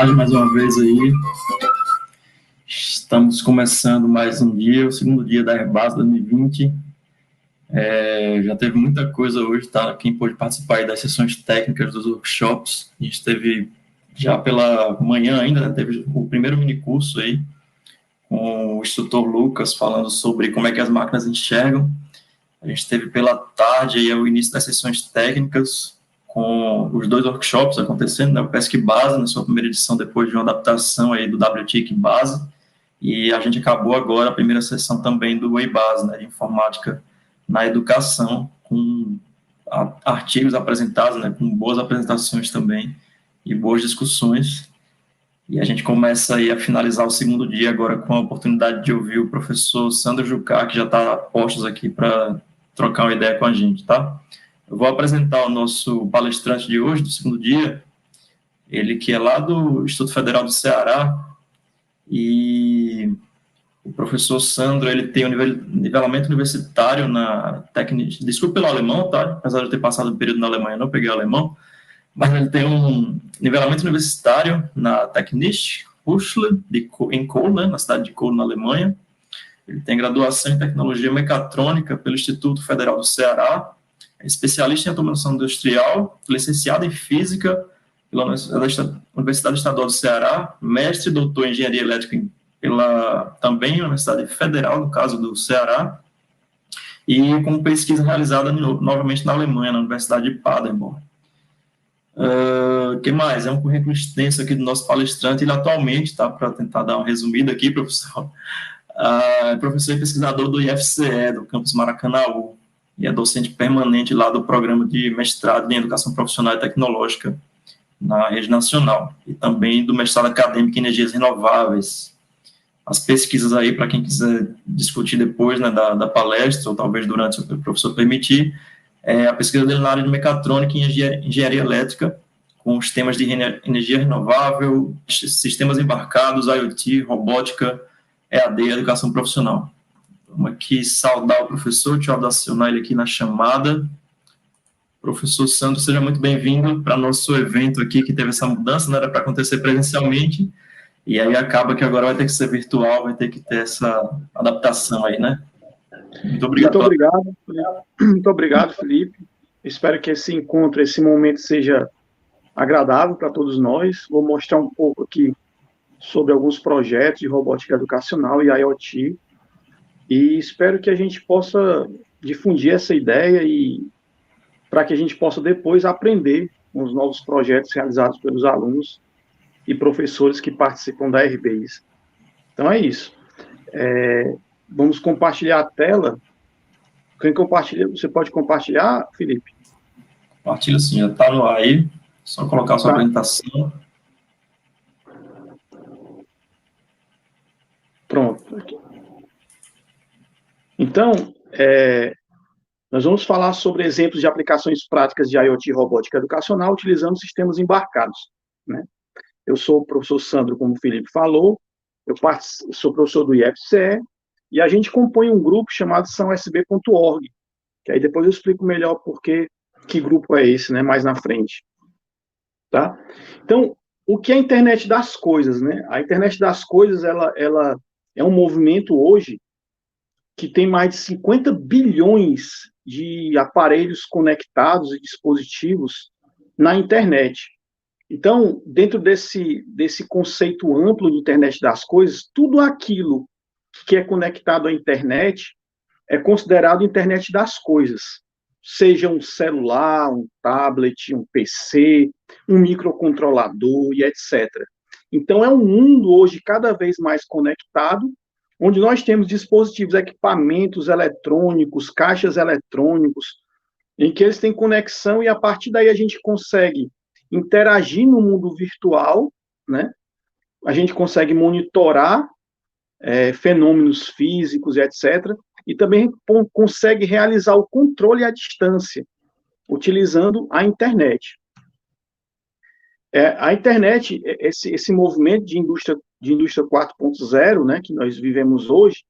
tarde mais uma vez aí. Estamos começando mais um dia, o segundo dia da Airbase 2020. Já teve muita coisa hoje, tá? Quem pôde participar aí das sessões técnicas dos workshops. A gente teve, já pela manhã ainda, né, teve o primeiro minicurso aí, com o instrutor Lucas falando sobre como é que as máquinas enxergam. A gente teve pela tarde aí o início das sessões técnicas, com os dois workshops acontecendo, né? O PESC Base, na sua primeira edição, depois de uma adaptação aí do WTIC Base, e a gente acabou agora a primeira sessão também do EIBase, né, de informática na educação, com artigos apresentados, né, com boas apresentações também, e boas discussões. E a gente começa aí a finalizar o segundo dia agora com a oportunidade de ouvir o professor Sandro Jucá, que já está a postos aqui para trocar uma ideia com a gente, tá? Eu vou apresentar o nosso palestrante de hoje, do segundo dia, ele que é lá do Instituto Federal do Ceará, e o professor Sandro, ele tem um nivelamento universitário na técnica, desculpe pelo alemão, tá? Apesar de eu ter passado um período na Alemanha, não peguei alemão, mas ele tem um nivelamento universitário na Technische Hochschule em Köln, né, na cidade de Köln, na Alemanha. Ele tem graduação em Tecnologia Mecatrônica pelo Instituto Federal do Ceará, é especialista em automação industrial, licenciado em Física pela Universidade Estadual do Ceará, mestre e doutor em Engenharia Elétrica pela também Universidade Federal, no caso do Ceará, e com pesquisa realizada novamente na Alemanha, na Universidade de Paderborn. Que mais? É um currículo extenso aqui do nosso palestrante. Ele atualmente, tá, para tentar dar uma resumida aqui, professor, é professor e pesquisador do IFCE, do campus Maracanaú, e é docente permanente lá do programa de mestrado em Educação Profissional e Tecnológica na rede nacional, e também do mestrado acadêmico em Energias Renováveis. As pesquisas aí, para quem quiser discutir depois, né, da palestra, ou talvez durante, se o professor permitir, a pesquisa dele na área de mecatrônica e engenharia elétrica, com os temas de energia renovável, sistemas embarcados, IoT, robótica, EAD e educação profissional. Vamos aqui saudar o professor, deixa eu acionar ele aqui na chamada. Professor Sandro, seja muito bem-vindo para nosso evento aqui, que teve essa mudança, não era para acontecer presencialmente, e aí acaba que agora vai ter que ser virtual, vai ter que ter essa adaptação aí, né? Muito obrigado. Muito obrigado, Felipe. Espero que esse encontro, esse momento seja agradável para todos nós. Vou mostrar um pouco aqui sobre alguns projetos de robótica educacional e IoT, e espero que a gente possa difundir essa ideia e para que a gente possa depois aprender com os novos projetos realizados pelos alunos e professores que participam da RBIs. Então é isso. Vamos compartilhar a tela. Quem compartilha, você pode compartilhar, Felipe? Compartilha sim, já está no ar aí. Só colocar a sua apresentação. Pronto. Então, nós vamos falar sobre exemplos de aplicações práticas de IoT e robótica educacional utilizando sistemas embarcados, né? Eu sou o professor Sandro, como o Felipe falou, eu sou professor do IFCE, e a gente compõe um grupo chamado sãoSB.org, que aí depois eu explico melhor que grupo é esse, né, mais na frente. Tá? Então, o que é a internet das coisas, né? A internet das coisas, ela é um movimento hoje que tem mais de 50 bilhões de aparelhos conectados e dispositivos na internet. Então, dentro desse conceito amplo de internet das coisas, tudo aquilo que é conectado à internet é considerado internet das coisas. Seja um celular, um tablet, um PC, um microcontrolador e etc. Então, é um mundo hoje cada vez mais conectado, onde nós temos dispositivos, equipamentos eletrônicos, caixas eletrônicos, em que eles têm conexão e a partir daí a gente consegue interagir no mundo virtual, né? A gente consegue monitorar fenômenos físicos e etc. E também consegue realizar o controle à distância, utilizando a internet. A internet, esse movimento de indústria 4.0, né, que nós vivemos hoje,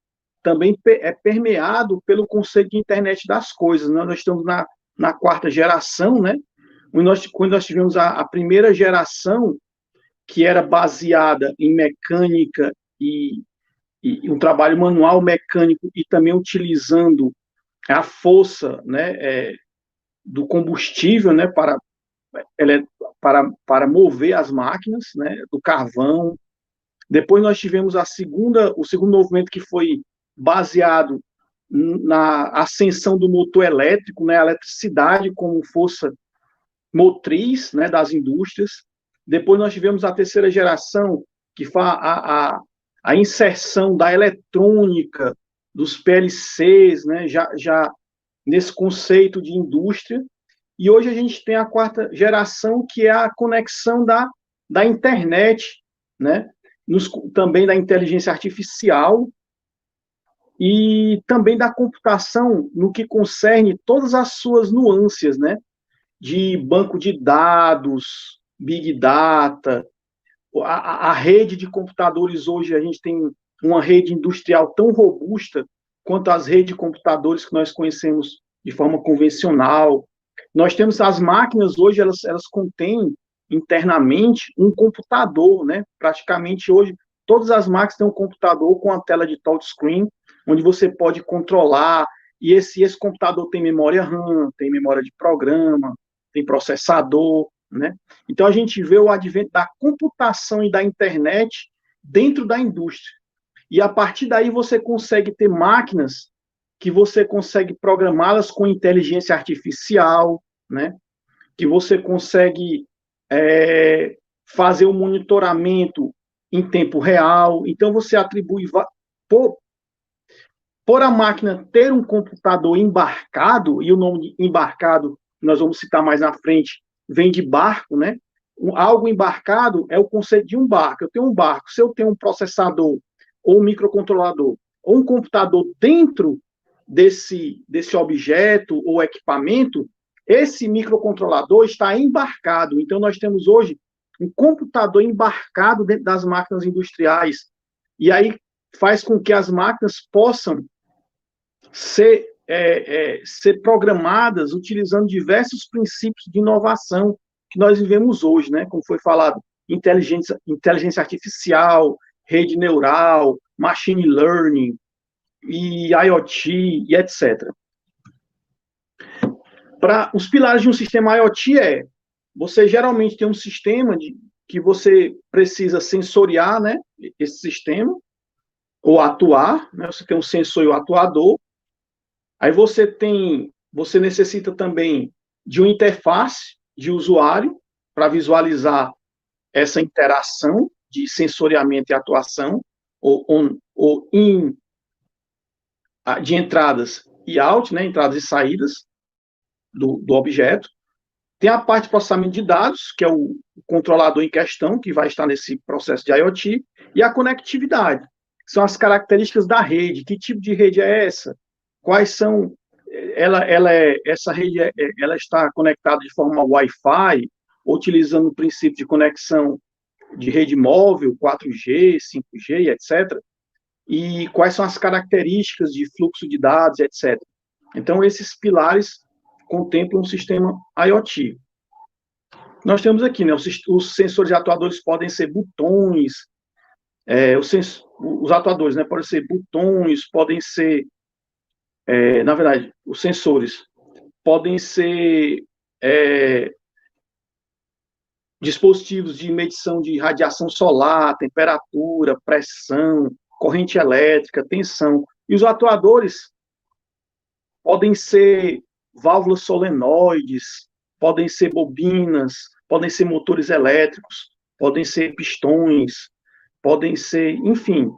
também é permeado pelo conceito de internet das coisas, né? Nós estamos na quarta geração, né? Quando nós tivemos a primeira geração, que era baseada em mecânica e um trabalho manual mecânico e também utilizando a força, né, do combustível, né, para mover as máquinas, né, do carvão. Depois nós tivemos o segundo movimento, que foi baseado na ascensão do motor elétrico, né, a eletricidade como força motriz, né, das indústrias. Depois nós tivemos a terceira geração, que foi a inserção da eletrônica, dos PLCs, né, já nesse conceito de indústria. E hoje a gente tem a quarta geração, que é a conexão da internet, né, também da inteligência artificial e também da computação no que concerne todas as suas nuances, né, de banco de dados, big data, a rede de computadores hoje, a gente tem uma rede industrial tão robusta quanto as redes de computadores que nós conhecemos de forma convencional. Nós temos as máquinas hoje, elas contêm internamente um computador, né? Praticamente hoje, todas as máquinas têm um computador com a tela de touchscreen, onde você pode controlar, e esse computador tem memória RAM, tem memória de programa, tem processador, né? Então, a gente vê o advento da computação e da internet dentro da indústria. E, a partir daí, você consegue ter máquinas que você consegue programá-las com inteligência artificial, né? Que você consegue fazer o monitoramento em tempo real. Então, você atribui... Por a máquina ter um computador embarcado, e o nome de embarcado, nós vamos citar mais na frente, vem de barco, né? Algo embarcado é o conceito de um barco. Eu tenho um barco, se eu tenho um processador, ou um microcontrolador, ou um computador dentro desse objeto ou equipamento, esse microcontrolador está embarcado. Então, nós temos hoje um computador embarcado dentro das máquinas industriais. E aí faz com que as máquinas possam ser programadas utilizando diversos princípios de inovação que nós vivemos hoje, né? Como foi falado, inteligência artificial, rede neural, machine learning, e IoT, e etc. Para os pilares de um sistema IoT você geralmente tem um sistema que você precisa sensoriar, né, esse sistema, ou atuar, né, você tem um sensor e o atuador. Aí você necessita também de uma interface de usuário para visualizar essa interação de sensoriamento e atuação, de entradas e out, né, entradas e saídas do objeto. Tem a parte de processamento de dados, que é o controlador em questão, que vai estar nesse processo de IoT, e a conectividade, que são as características da rede. Que tipo de rede é essa? Quais são... essa rede ela está conectada de forma Wi-Fi, utilizando o princípio de conexão de rede móvel, 4G, 5G, etc. E quais são as características de fluxo de dados, etc. Então, esses pilares contemplam um sistema IoT. Nós temos aqui, né, os sensores e atuadores podem ser botões, os atuadores, né, podem ser botões, podem ser, na verdade, os sensores podem ser dispositivos de medição de radiação solar, temperatura, pressão, corrente elétrica, tensão. E os atuadores podem ser válvulas solenoides, podem ser bobinas, podem ser motores elétricos, podem ser pistões, podem ser, enfim.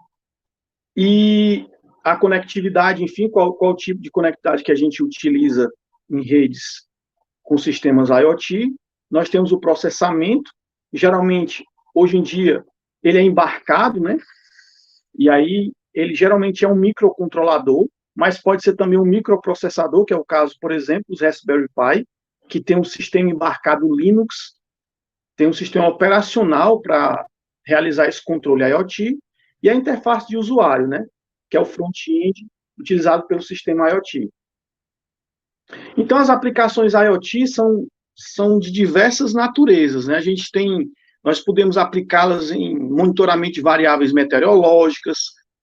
E a conectividade, enfim, qual tipo de conectividade que a gente utiliza em redes com sistemas IoT? Nós temos o processamento, geralmente, hoje em dia, ele é embarcado, né? E aí, ele geralmente é um microcontrolador, mas pode ser também um microprocessador, que é o caso, por exemplo, dos Raspberry Pi, que tem um sistema embarcado Linux, tem um sistema operacional para realizar esse controle IoT, e a interface de usuário, né, que é o front-end utilizado pelo sistema IoT. Então, as aplicações IoT são de diversas naturezas, né? nós podemos aplicá-las em monitoramento de variáveis meteorológicas,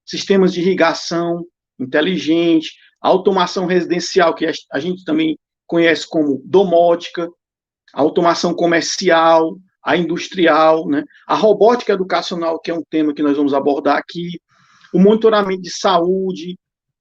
sistemas de irrigação inteligente, automação residencial, que a gente também conhece como domótica, a automação comercial, a industrial, né? A robótica educacional, que é um tema que nós vamos abordar aqui, o monitoramento de saúde,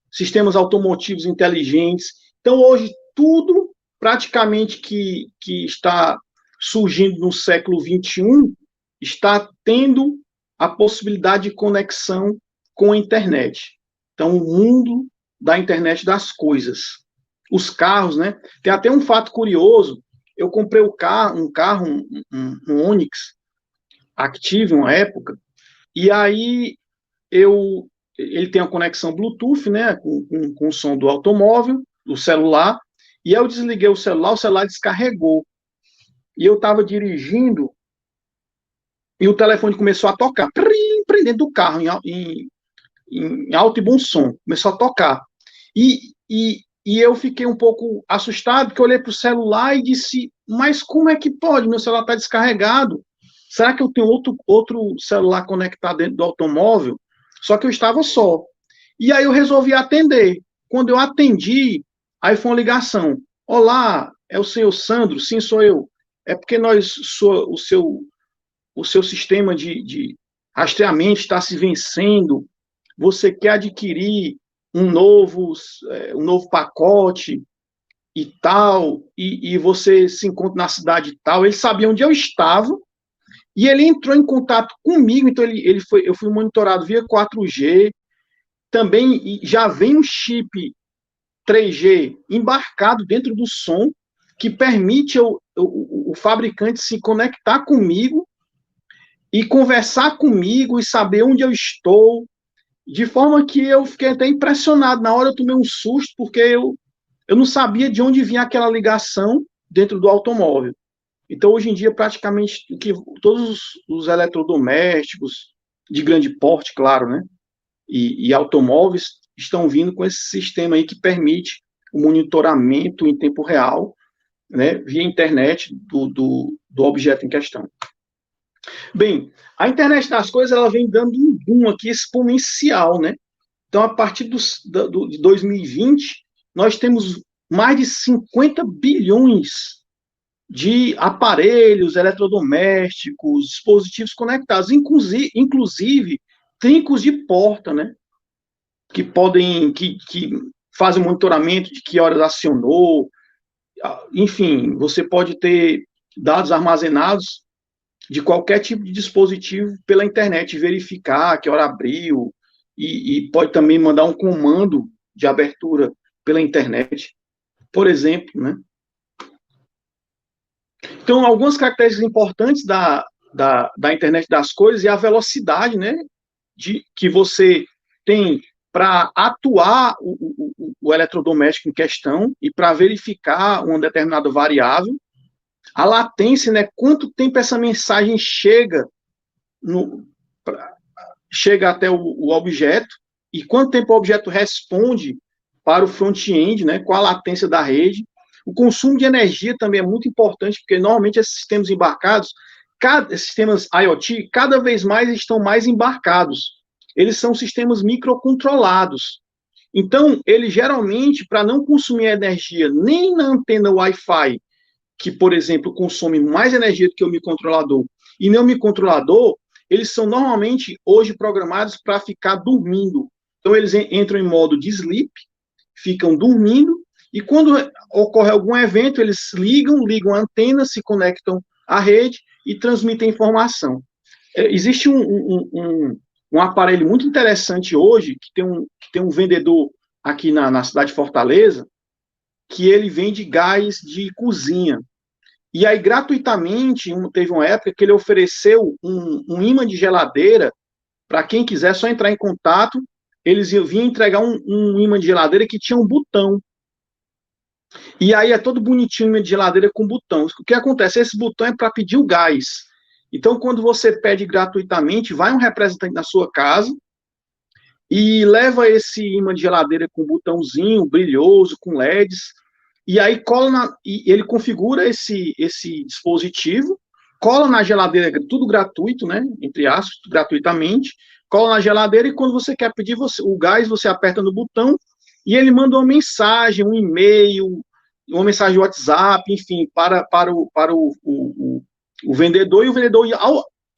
sistemas automotivos inteligentes. Então, hoje, tudo praticamente que está surgindo no século XXI está tendo a possibilidade de conexão com a internet. Então, o mundo da internet das coisas. Os carros, né? Tem até um fato curioso. Eu comprei um carro, um Onix Active, uma época, e aí ele tem a conexão Bluetooth, né, com o som do automóvel, do celular, e eu desliguei o celular descarregou. E eu estava dirigindo, e o telefone começou a tocar, dentro do carro, em alto e bom som, começou a tocar. E eu fiquei um pouco assustado, porque eu olhei para o celular e disse, mas como é que pode? Meu celular está descarregado. Será que eu tenho outro celular conectado dentro do automóvel? Só que eu estava só. E aí eu resolvi atender. Quando eu atendi, aí foi uma ligação. Olá, é o senhor Sandro? Sim, sou eu. É porque o seu sistema de rastreamento está se vencendo. Você quer adquirir um novo pacote e tal, e você se encontra na cidade tal. Ele sabia onde eu estava, e ele entrou em contato comigo, então eu fui monitorado via 4G, também já vem um chip 3G embarcado dentro do som, que permite o fabricante se conectar comigo e conversar comigo e saber onde eu estou, de forma que eu fiquei até impressionado. Na hora eu tomei um susto, porque eu não sabia de onde vinha aquela ligação dentro do automóvel. Então, hoje em dia, praticamente todos os eletrodomésticos de grande porte, claro, né, e automóveis estão vindo com esse sistema aí que permite o monitoramento em tempo real, né, via internet do objeto em questão. Bem, a internet das coisas, ela vem dando um boom aqui exponencial, né? Então, a partir de 2020, nós temos mais de 50 bilhões de aparelhos eletrodomésticos, dispositivos conectados, inclusive trincos de porta, né? Que fazem monitoramento de que horas acionou. Enfim, você pode ter dados armazenados de qualquer tipo de dispositivo pela internet, verificar que hora abriu, e pode também mandar um comando de abertura pela internet, por exemplo, né? Então, algumas características importantes da internet das coisas é a velocidade, né, que você tem para atuar o eletrodoméstico em questão e para verificar uma determinada variável. A latência, né, quanto tempo essa mensagem chega até o objeto, e quanto tempo o objeto responde para o front-end, né, qual a latência da rede. O consumo de energia também é muito importante, porque normalmente esses sistemas embarcados, esses sistemas IoT, cada vez mais estão mais embarcados. Eles são sistemas microcontrolados. Então, ele geralmente, para não consumir energia nem na antena Wi-Fi, que, por exemplo, consome mais energia do que o microcontrolador, e nem o microcontrolador, eles são normalmente hoje programados para ficar dormindo. Então, eles entram em modo de sleep, ficam dormindo, e quando ocorre algum evento, eles ligam a antena, se conectam à rede e transmitem informação. Existe um aparelho muito interessante hoje, que tem um vendedor aqui na cidade de Fortaleza, que ele vende gás de cozinha. E aí, gratuitamente, teve uma época que ele ofereceu um imã de geladeira para quem quiser só entrar em contato. Eles vinham entregar um imã de geladeira que tinha um botão. E aí é todo bonitinho, imã de geladeira com botão. O que acontece? Esse botão é para pedir o gás. Então, quando você pede gratuitamente, vai um representante na sua casa e leva esse imã de geladeira com botãozinho brilhoso, com LEDs, e aí e ele configura esse dispositivo cola na geladeira, tudo gratuito, né? Entre aspas, gratuitamente, cola na geladeira e quando você quer pedir o gás, você aperta no botão e ele manda uma mensagem, um e-mail, uma mensagem de WhatsApp, enfim, para o vendedor, e o vendedor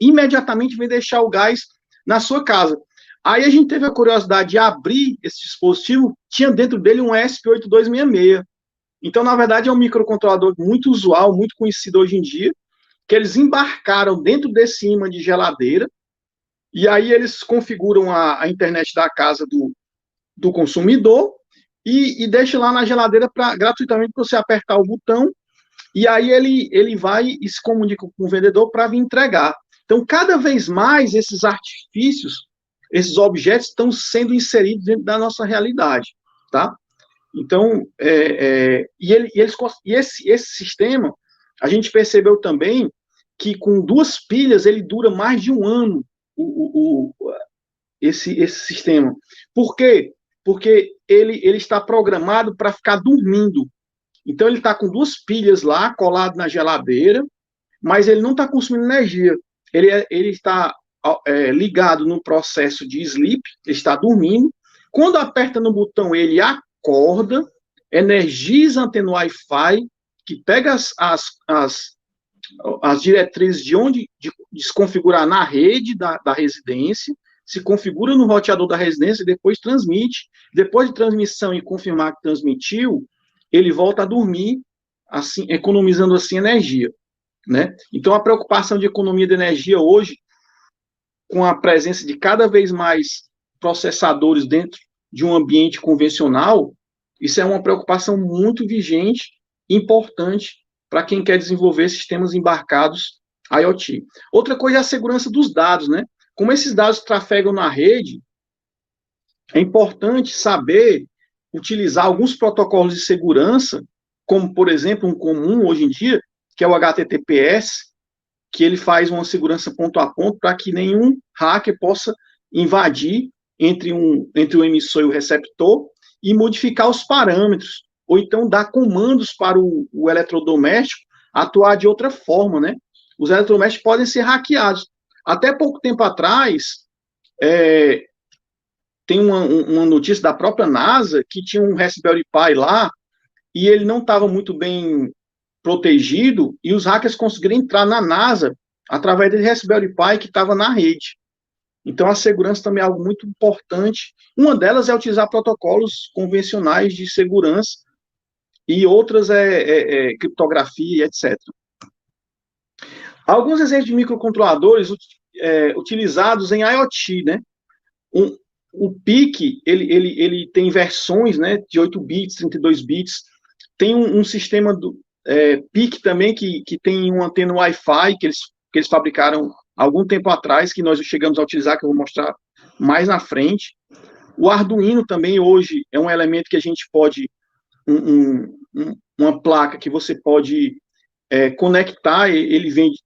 imediatamente vem deixar o gás na sua casa. Aí a gente teve a curiosidade de abrir esse dispositivo, tinha dentro dele um ESP8266. Então, na verdade, é um microcontrolador muito usual, muito conhecido hoje em dia, que eles embarcaram dentro desse ímã de geladeira, e aí eles configuram a internet da casa do consumidor e deixam lá na geladeira gratuitamente para você apertar o botão, e aí ele vai e se comunica com o vendedor para vir entregar. Então, cada vez mais esses artifícios, esses objetos estão sendo inseridos dentro da nossa realidade, tá? Então, esse sistema, a gente percebeu também que com 2 pilhas ele dura mais de 1 ano, esse sistema. Por quê? Porque ele está programado para ficar dormindo. Então, ele está com 2 pilhas lá, colado na geladeira, mas ele não está consumindo energia. Ele está ligado no processo de sleep, ele está dormindo. Quando aperta no botão, ele acorda, energiza a antena Wi-Fi, que pega as diretrizes de se configurar na rede da residência, se configura no roteador da residência e depois transmite. Depois de transmissão e confirmar que transmitiu, ele volta a dormir, assim, economizando assim energia, né? Então, a preocupação de economia de energia hoje, com a presença de cada vez mais processadores dentro de um ambiente convencional, isso é uma preocupação muito vigente, importante, para quem quer desenvolver sistemas embarcados IoT. Outra coisa é a segurança dos dados, né? Como esses dados trafegam na rede, é importante saber utilizar alguns protocolos de segurança, como, por exemplo, um comum hoje em dia, que é o HTTPS, que ele faz uma segurança ponto a ponto para que nenhum hacker possa invadir entre o emissor e o receptor e modificar os parâmetros, ou então dar comandos para o eletrodoméstico atuar de outra forma, né? Os eletrodomésticos podem ser hackeados. Até pouco tempo atrás, tem uma notícia da própria NASA que tinha um Raspberry Pi lá e ele não estava muito bem protegido e os hackers conseguiram entrar na NASA através desse Raspberry Pi que estava na rede. Então, a segurança também é algo muito importante. Uma delas é utilizar protocolos convencionais de segurança e outras criptografia e etc. Alguns exemplos de microcontroladores utilizados em IoT, né? O PIC, ele tem versões, né, de 8 bits, 32 bits. Tem um sistema do PIC também, que tem uma antena Wi-Fi, que eles fabricaram há algum tempo atrás, que nós chegamos a utilizar, que eu vou mostrar mais na frente. O Arduino também, hoje, é um elemento que a gente pode, uma placa que você pode conectar,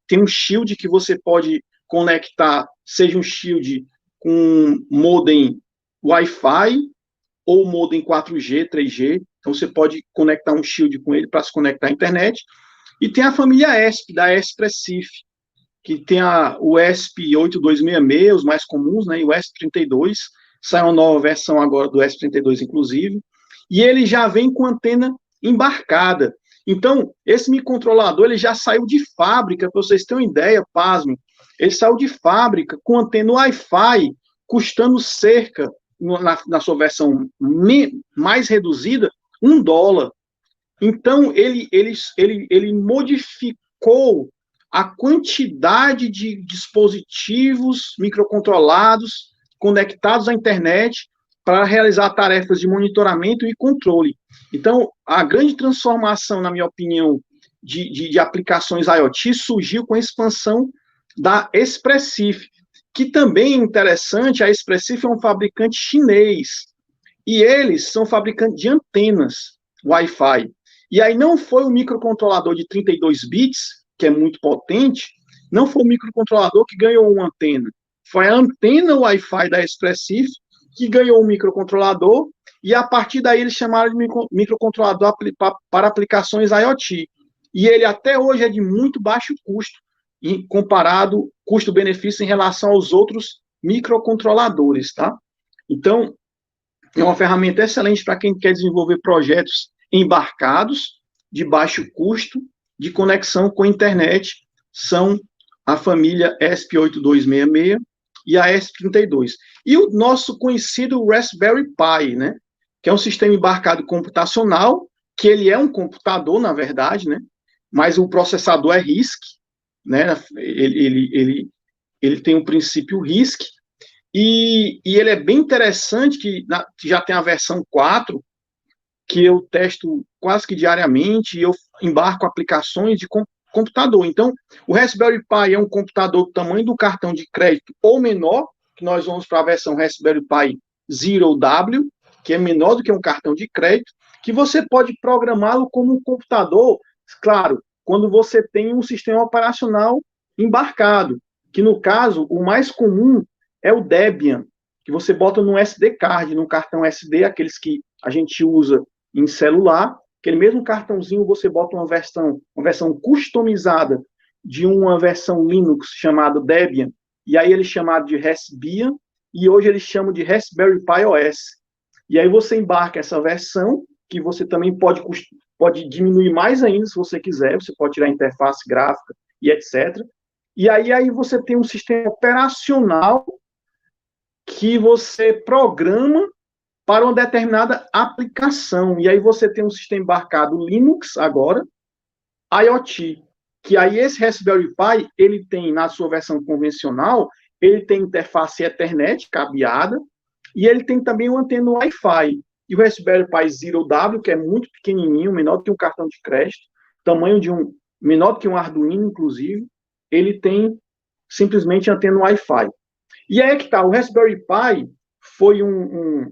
tem um shield que você pode conectar, seja um shield com modem Wi-Fi ou modem 4G, 3G, então você pode conectar um shield com ele para se conectar à internet. E tem a família ESP, da Espressif, que tem o ESP8266, os mais comuns, né, e o ESP32, sai uma nova versão agora do ESP32, inclusive, e ele já vem com antena embarcada. Então, esse microcontrolador, ele já saiu de fábrica, para vocês terem uma ideia, pasmem, ele saiu de fábrica com antena Wi-Fi, custando cerca, na sua versão mais reduzida, $1. Então, ele modificou a quantidade de dispositivos microcontrolados conectados à internet para realizar tarefas de monitoramento e controle. Então, a grande transformação, na minha opinião, de aplicações IoT surgiu com a expansão da Espressif, que também é interessante. A Espressif é um fabricante chinês, e eles são fabricantes de antenas Wi-Fi. E aí não foi o microcontrolador de 32 bits, que é muito potente, não foi o microcontrolador que ganhou uma antena, foi a antena Wi-Fi da Espressif que ganhou um microcontrolador, e a partir daí eles chamaram de microcontrolador para aplicações IoT. E ele até hoje é de muito baixo custo, e comparado custo-benefício em relação aos outros microcontroladores, tá? Então, é uma ferramenta excelente para quem quer desenvolver projetos embarcados, de baixo custo, de conexão com a internet. São a família ESP8266 e a ESP32. E o nosso conhecido Raspberry Pi, né? Que é um sistema embarcado computacional, que ele é um computador, na verdade, né? Mas o processador é RISC, né? Ele tem um princípio RISC, e ele é bem interessante, que já tem a versão 4, que eu testo quase que diariamente, e eu embarco aplicações de computador. Então, o Raspberry Pi é um computador do tamanho do cartão de crédito ou menor, que nós vamos para a versão Raspberry Pi Zero W, que é menor do que um cartão de crédito, que você pode programá-lo como um computador, claro, quando você tem um sistema operacional embarcado, que no caso, o mais comum é o Debian, que você bota no SD card, no cartão SD, aqueles que a gente usa em celular, aquele mesmo cartãozinho você bota uma versão customizada de uma versão Linux chamada Debian, e aí ele é chamado de Raspbian, e hoje eles chamam de Raspberry Pi OS. E aí você embarca essa versão, que você também pode diminuir mais ainda se você quiser, você pode tirar a interface gráfica e etc. E aí você tem um sistema operacional que você programa para uma determinada aplicação. E aí você tem um sistema embarcado Linux agora, IoT, que aí esse Raspberry Pi, ele tem, na sua versão convencional, ele tem interface Ethernet cabeada, e ele tem também uma antena Wi-Fi. E o Raspberry Pi Zero W, que é muito pequenininho, menor do que um cartão de crédito, tamanho de menor do que um Arduino, inclusive, ele tem simplesmente antena Wi-Fi. E aí é que tá, o Raspberry Pi foi um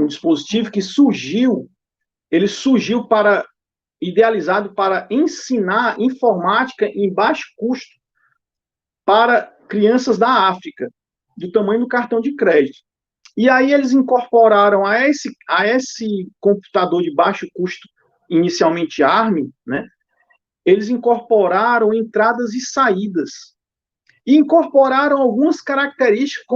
dispositivo que surgiu idealizado para ensinar informática em baixo custo para crianças da África, do tamanho do cartão de crédito. E aí eles incorporaram a esse computador de baixo custo, inicialmente ARM, né? Eles incorporaram entradas e saídas. E incorporaram algumas características,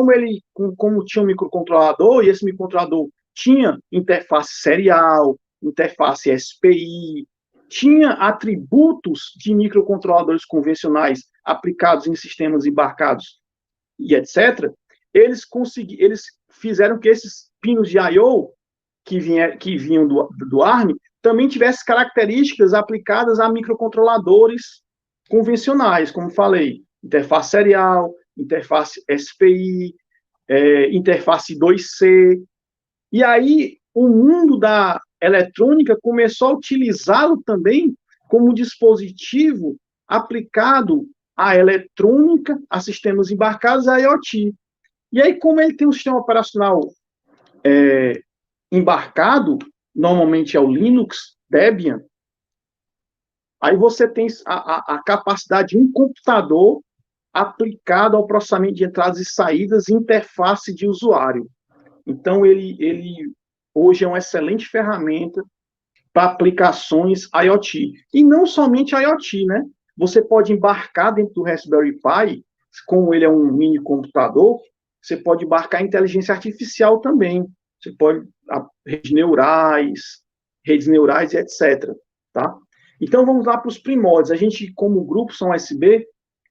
como tinha um microcontrolador, e esse microcontrolador tinha interface serial, interface SPI, tinha atributos de microcontroladores convencionais aplicados em sistemas embarcados e etc. Eles fizeram que esses pinos de I/O que vinham do ARM também tivessem características aplicadas a microcontroladores convencionais, como falei, interface serial, interface SPI, interface 2C. E aí o mundo da eletrônica começou a utilizá-lo também como dispositivo aplicado à eletrônica, a sistemas embarcados, a IoT. E aí, como ele tem um sistema operacional embarcado, normalmente é o Linux, Debian, aí você tem a capacidade de um computador aplicado ao processamento de entradas e saídas, interface de usuário. Então, ele hoje é uma excelente ferramenta para aplicações IoT. E não somente IoT, né? Você pode embarcar dentro do Raspberry Pi, como ele é um mini computador, você pode embarcar inteligência artificial também. Você pode redes neurais e etc. Tá? Então, vamos lá para os primórdios. A gente, como grupo Som USB,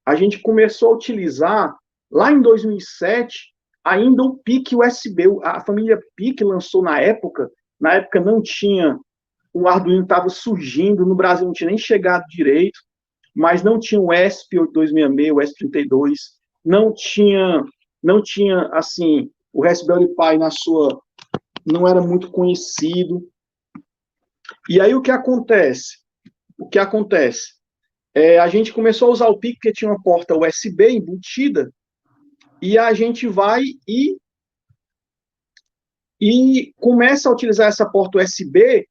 a gente começou a utilizar, lá em 2007, ainda o PIC USB. A família PIC lançou na época não tinha, o Arduino estava surgindo, no Brasil não tinha nem chegado direito, mas não tinha o ESP8266, o ESP32, não tinha, assim, o Raspberry Pi não era muito conhecido. E aí o que acontece? A gente começou a usar o PIC, porque tinha uma porta USB embutida, e a gente vai e começa a utilizar essa porta USB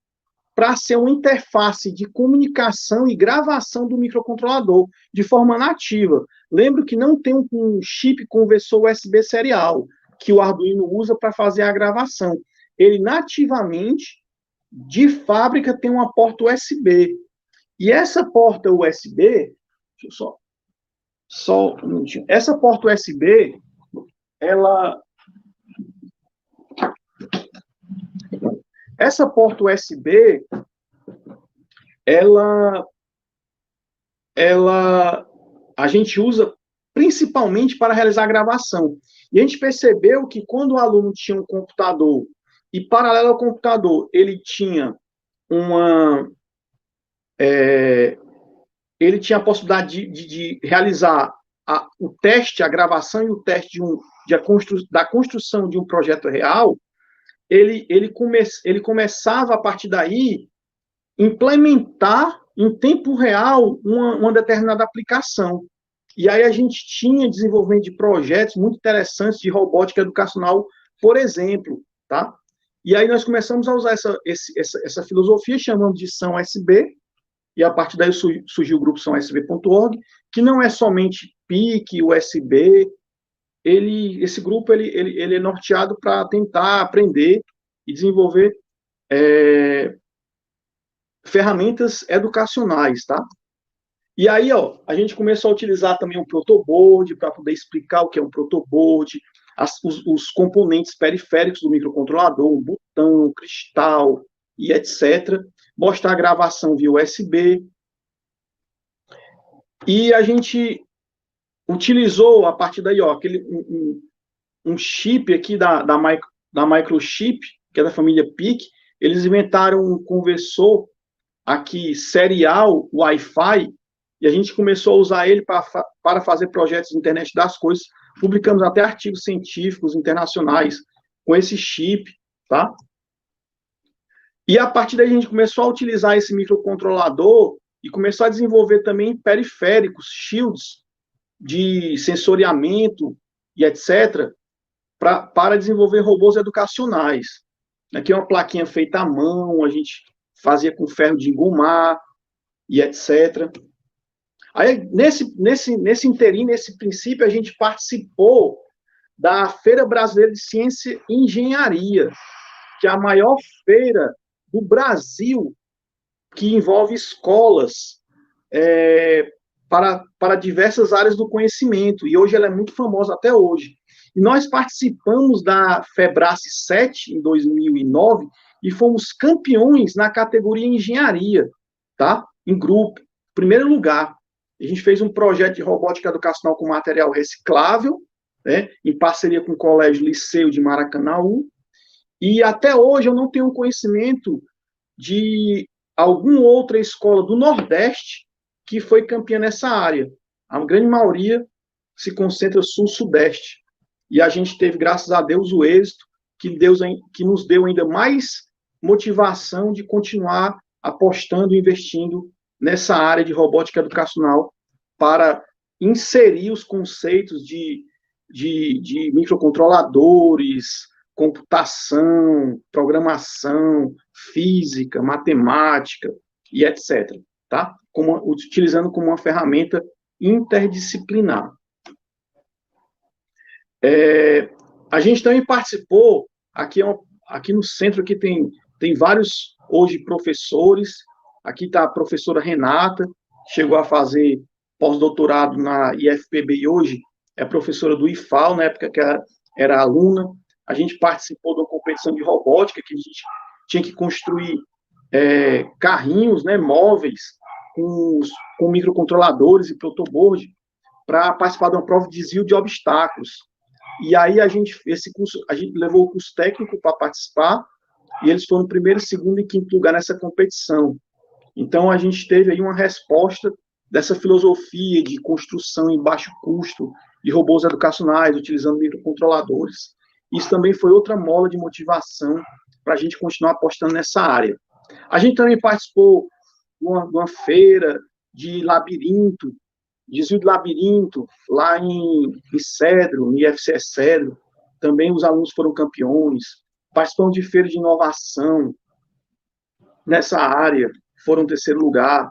para ser uma interface de comunicação e gravação do microcontrolador, de forma nativa. Lembro que não tem um chip conversor USB serial, que o Arduino usa para fazer a gravação. Ele nativamente, de fábrica, tem uma porta USB. E essa porta USB, Só um minutinho. Essa porta USB, ela... Essa porta USB, a gente usa principalmente para realizar a gravação. E a gente percebeu que quando o aluno tinha um computador e, paralelo ao computador, ele tinha a possibilidade de realizar o teste, a gravação e o teste da construção de um projeto real, ele começava, a partir daí, implementar em tempo real uma determinada aplicação. E aí a gente tinha desenvolvimento de projetos muito interessantes de robótica educacional, por exemplo, tá? E aí nós começamos a usar essa filosofia, chamamos de São USB, e a partir daí surgiu o grupo sãousb.org, que não é somente PIC, USB, esse grupo ele é norteado para tentar aprender e desenvolver ferramentas educacionais, tá? E aí, a gente começou a utilizar também um protoboard para poder explicar o que é um protoboard, os componentes periféricos do microcontrolador, o botão, o cristal e etc. Mostrar a gravação via USB. E a gente utilizou, a partir daí, um chip aqui da Microchip, que é da família PIC. Eles inventaram um conversor aqui serial Wi-Fi, e a gente começou a usar ele para fazer projetos de internet das coisas. Publicamos até artigos científicos internacionais com esse chip, tá? E a partir daí a gente começou a utilizar esse microcontrolador e começou a desenvolver também periféricos, shields de sensoriamento e etc., para desenvolver robôs educacionais. Aqui é uma plaquinha feita à mão, a gente fazia com ferro de engomar e etc. Aí, nesse interim, nesse princípio, a gente participou da Feira Brasileira de Ciência e Engenharia, que é a maior feira do Brasil, que envolve escolas para diversas áreas do conhecimento, e hoje ela é muito famosa até hoje. E nós participamos da Febrace 7 em 2009 e fomos campeões na categoria engenharia, tá? Em grupo, primeiro lugar. A gente fez um projeto de robótica educacional com material reciclável, né, em parceria com o Colégio Liceu de Maracanaú, e até hoje eu não tenho conhecimento de alguma outra escola do Nordeste que foi campeã nessa área. A grande maioria se concentra sul-sudeste. E a gente teve, graças a Deus, o êxito que nos deu ainda mais motivação de continuar apostando e investindo nessa área de robótica educacional para inserir os conceitos de microcontroladores, computação, programação, física, matemática e etc., tá? Utilizando como uma ferramenta interdisciplinar. A gente também participou, aqui no centro aqui tem vários, hoje, professores. Aqui está a professora Renata, chegou a fazer pós-doutorado na IFPB e hoje é professora do IFAL, na época que era aluna. A gente participou de uma competição de robótica, que a gente tinha que construir carrinhos, né, móveis, com microcontroladores e protoboard, para participar de uma prova de desvio de obstáculos. E aí a gente levou o curso técnico para participar, e eles foram primeiro, segundo e quinto lugar nessa competição. Então a gente teve aí uma resposta dessa filosofia de construção em baixo custo de robôs educacionais, utilizando microcontroladores. Isso também foi outra mola de motivação para a gente continuar apostando nessa área. A gente também participou de uma feira de labirinto, desvio de labirinto, lá em Cedro, no IFCE Cedro. Também os alunos foram campeões. Participamos de feira de inovação nessa área, foram em terceiro lugar.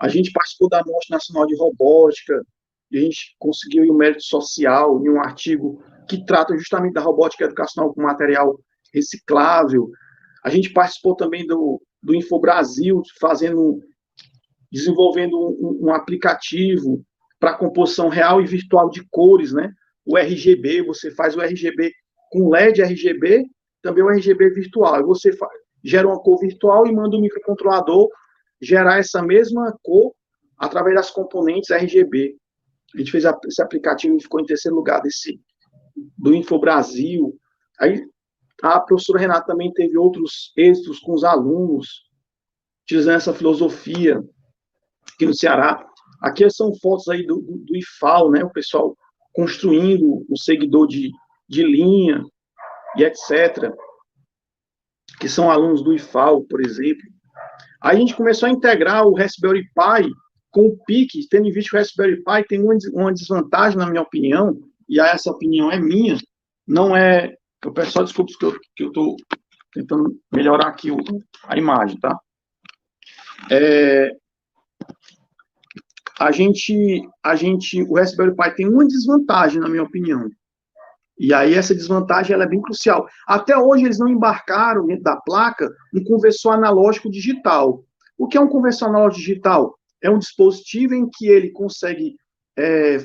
A gente participou da Mostra Nacional de Robótica, e a gente conseguiu um mérito social em um artigo que trata justamente da robótica educacional com material reciclável. A gente participou também do InfoBrasil, desenvolvendo um aplicativo para composição real e virtual de cores, né? O RGB, você faz o RGB com LED RGB, também o RGB virtual. E você gera uma cor virtual e manda o microcontrolador gerar essa mesma cor através das componentes RGB. A gente fez esse aplicativo e ficou em terceiro lugar do InfoBrasil. Aí a professora Renata também teve outros êxitos com os alunos, utilizando essa filosofia aqui no Ceará. Aqui são fotos aí do IFAL, né? O pessoal construindo um seguidor de linha e etc. Que são alunos do IFAL, por exemplo. Aí a gente começou a integrar o Raspberry Pi com o PIC, tendo em vista que o Raspberry Pi tem uma desvantagem, na minha opinião, e essa opinião é minha, não é... Eu peço só desculpas que eu estou tentando melhorar aqui a imagem, tá? O Raspberry Pi tem uma desvantagem, na minha opinião. E aí essa desvantagem ela é bem crucial. Até hoje eles não embarcaram dentro da placa um conversor analógico digital. O que é um conversor analógico digital? É um dispositivo em que ele consegue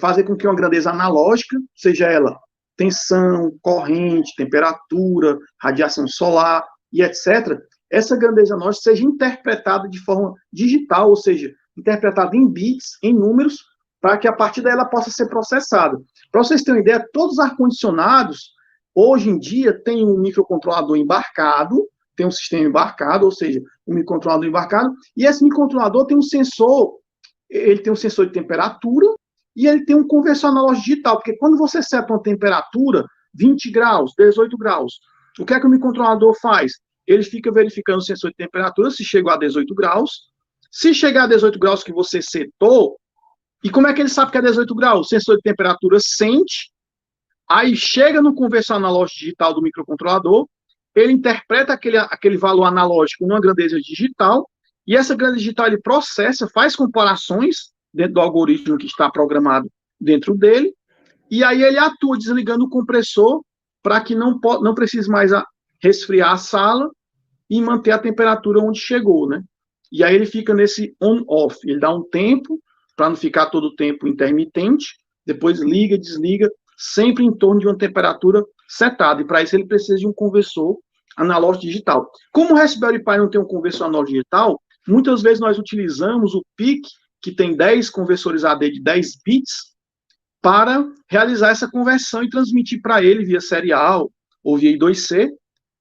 fazer com que uma grandeza analógica, seja ela tensão, corrente, temperatura, radiação solar e etc., essa grandeza analógica seja interpretada de forma digital, ou seja, interpretada em bits, em números, para que a partir daí ela possa ser processada. Para vocês terem uma ideia, todos os ar-condicionados, hoje em dia, têm um microcontrolador embarcado, tem um sistema embarcado, ou seja, um microcontrolador embarcado, e esse microcontrolador tem um sensor, ele tem um sensor de temperatura, e ele tem um conversor analógico digital, porque quando você seta uma temperatura, 20 graus, 18 graus, o que é que o microcontrolador faz? Ele fica verificando o sensor de temperatura, se chegou a 18 graus, se chegar a 18 graus que você setou, e como é que ele sabe que é 18 graus? O sensor de temperatura sente, aí chega no conversor analógico digital do microcontrolador, ele interpreta aquele valor analógico numa grandeza digital, e essa grandeza digital ele processa, faz comparações dentro do algoritmo que está programado dentro dele, e aí ele atua desligando o compressor para que não precise mais resfriar a sala e manter a temperatura onde chegou, né? E aí ele fica nesse on-off, ele dá um tempo, para não ficar todo o tempo intermitente, depois liga, desliga, sempre em torno de uma temperatura setada, e para isso ele precisa de um conversor analógico digital. Como o Raspberry Pi não tem um conversor analógico digital, muitas vezes nós utilizamos o PIC, que tem 10 conversores AD de 10 bits, para realizar essa conversão e transmitir para ele via serial ou via I2C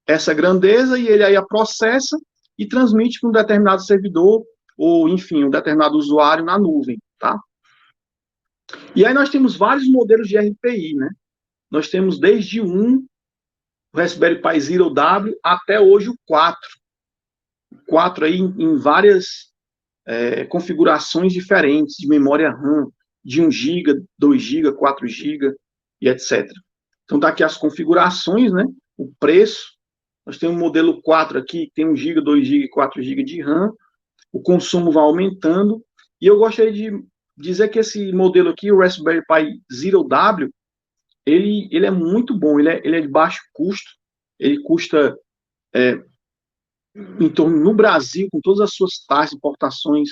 essa grandeza, e ele aí a processa e transmite para um determinado servidor ou, enfim, um determinado usuário na nuvem, tá? E aí nós temos vários modelos de RPI, né? Nós temos desde o Raspberry Pi Zero W, até hoje o 4. O 4 aí em várias configurações diferentes de memória RAM, de 1 GB, 2 GB, 4 GB e etc. Então tá aqui as configurações, né? O preço. Nós temos o modelo 4 aqui, que tem 1 GB, 2 GB e 4 GB de RAM. O consumo vai aumentando, e eu gostaria de dizer que esse modelo aqui, o Raspberry Pi Zero W, ele é muito bom, ele é de baixo custo, ele custa em torno, no Brasil, com todas as suas taxas de importações,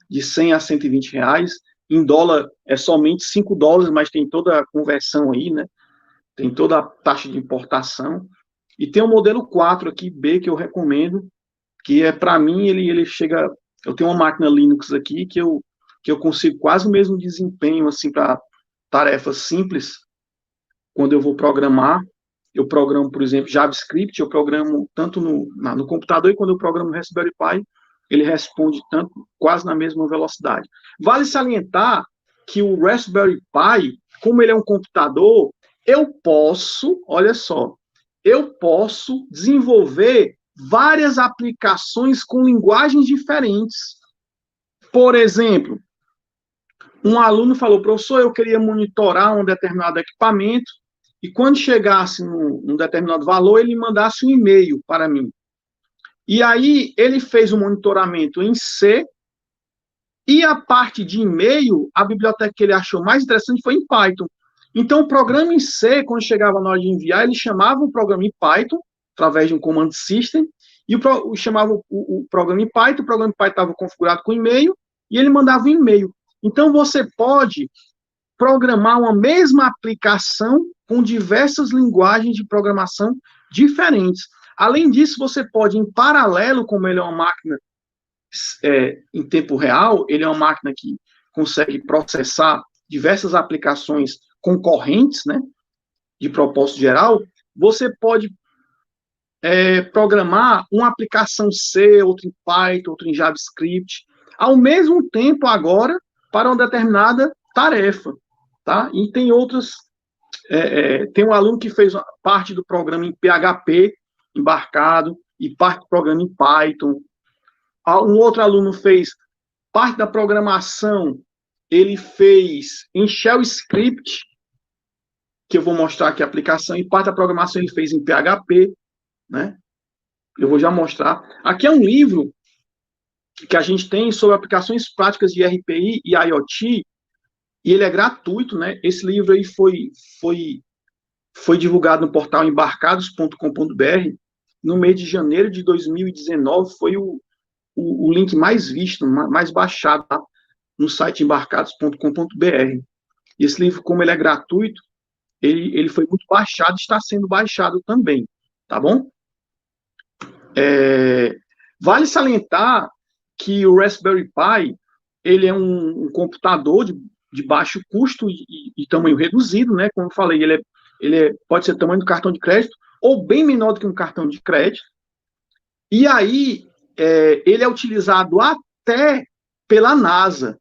de 100 a 120 reais, em dólar é somente 5 dólares, mas tem toda a conversão aí, né? Tem toda a taxa de importação, e tem o modelo 4 aqui, B, que eu recomendo, que para mim, ele chega... Eu tenho uma máquina Linux aqui que eu consigo quase o mesmo desempenho, assim, para tarefas simples. Quando eu vou programar, eu programo, por exemplo, JavaScript, eu programo tanto no computador, e quando eu programo Raspberry Pi, ele responde quase na mesma velocidade. Vale salientar que o Raspberry Pi, como ele é um computador, eu posso, olha só, eu posso desenvolver várias aplicações com linguagens diferentes. Por exemplo, um aluno falou, professor, eu queria monitorar um determinado equipamento, e quando chegasse num determinado valor, ele mandasse um e-mail para mim. E aí, ele fez o monitoramento em C, e a parte de e-mail, a biblioteca que ele achou mais interessante foi em Python. Então, o programa em C, quando chegava na hora de enviar, ele chamava o programa em Python, através de um command system, e chamava o programa em Python estava configurado com e-mail, e ele mandava um e-mail. Então, você pode programar uma mesma aplicação com diversas linguagens de programação diferentes. Além disso, você pode, em paralelo, como ele é uma máquina em tempo real, ele é uma máquina que consegue processar diversas aplicações concorrentes, né, de propósito geral, você pode programar uma aplicação C, outra em Python, outra em JavaScript, ao mesmo tempo agora, para uma determinada tarefa, tá? E tem outras, tem um aluno que fez parte do programa em PHP, embarcado, e parte do programa em Python. Um outro aluno fez parte da programação, ele fez em Shell Script, que eu vou mostrar aqui a aplicação, e parte da programação ele fez em PHP, né? Eu vou já mostrar. Aqui é um livro que a gente tem sobre aplicações práticas de RPI e IoT, e ele é gratuito, né? Esse livro aí foi divulgado no portal embarcados.com.br no mês de janeiro de 2019, foi o link mais visto, mais baixado, tá? No site embarcados.com.br. Esse livro, como ele é gratuito, ele foi muito baixado, está sendo baixado também, tá bom? Vale salientar que o Raspberry Pi, ele é um computador de baixo custo e tamanho reduzido, né? Como eu falei, ele pode ser tamanho do cartão de crédito ou bem menor do que um cartão de crédito. E aí, ele é utilizado até pela NASA.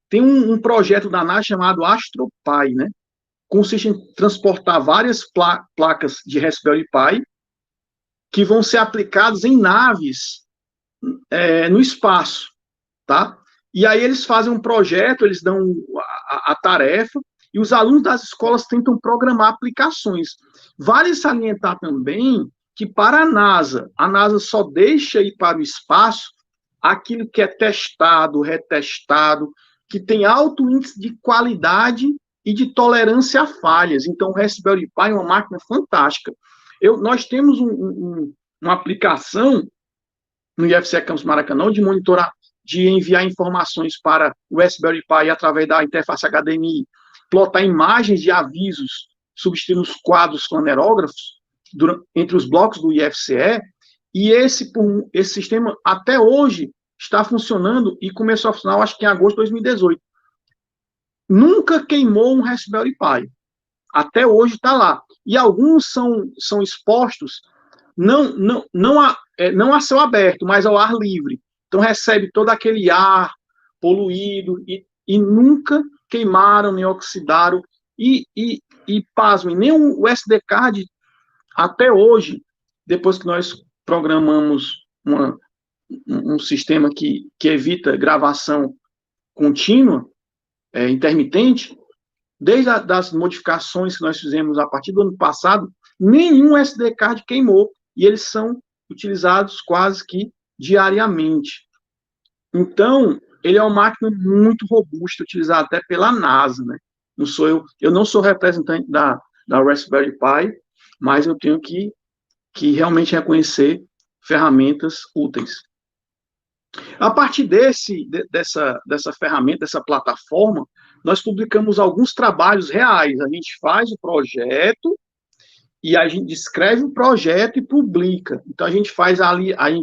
Tem um projeto da NASA chamado AstroPi, né? Consiste em transportar várias placas de Raspberry Pi que vão ser aplicadas em naves no espaço, tá? E aí eles fazem um projeto, eles dão a tarefa, e os alunos das escolas tentam programar aplicações. Vale salientar também que para a NASA só deixa ir para o espaço aquilo que é testado, retestado, que tem alto índice de qualidade e de tolerância a falhas. Então, o Raspberry Pi é uma máquina fantástica. Nós temos uma aplicação no IFCE Campus Maracanã de monitorar, de enviar informações para o Raspberry Pi através da interface HDMI, plotar imagens de avisos substituindo os quadros flanerógrafos entre os blocos do IFCE, e esse sistema até hoje está funcionando e começou a funcionar, acho que em agosto de 2018. Nunca queimou um Raspberry Pi. Até hoje está lá. E alguns são expostos não a céu aberto, mas ao ar livre. Então recebe todo aquele ar poluído e nunca queimaram, nem oxidaram. E pasmem, nem o SD card, até hoje, depois que nós programamos um sistema que evita gravação contínua, intermitente, desde as modificações que nós fizemos a partir do ano passado, nenhum SD card queimou, e eles são utilizados quase que diariamente. Então, ele é uma máquina muito robusta, utilizada até pela NASA, né? Eu não sou representante da Raspberry Pi, mas eu tenho que realmente reconhecer ferramentas úteis. A partir dessa ferramenta, dessa plataforma, nós publicamos alguns trabalhos reais. A gente faz o projeto e a gente descreve o projeto e publica. Então, a gente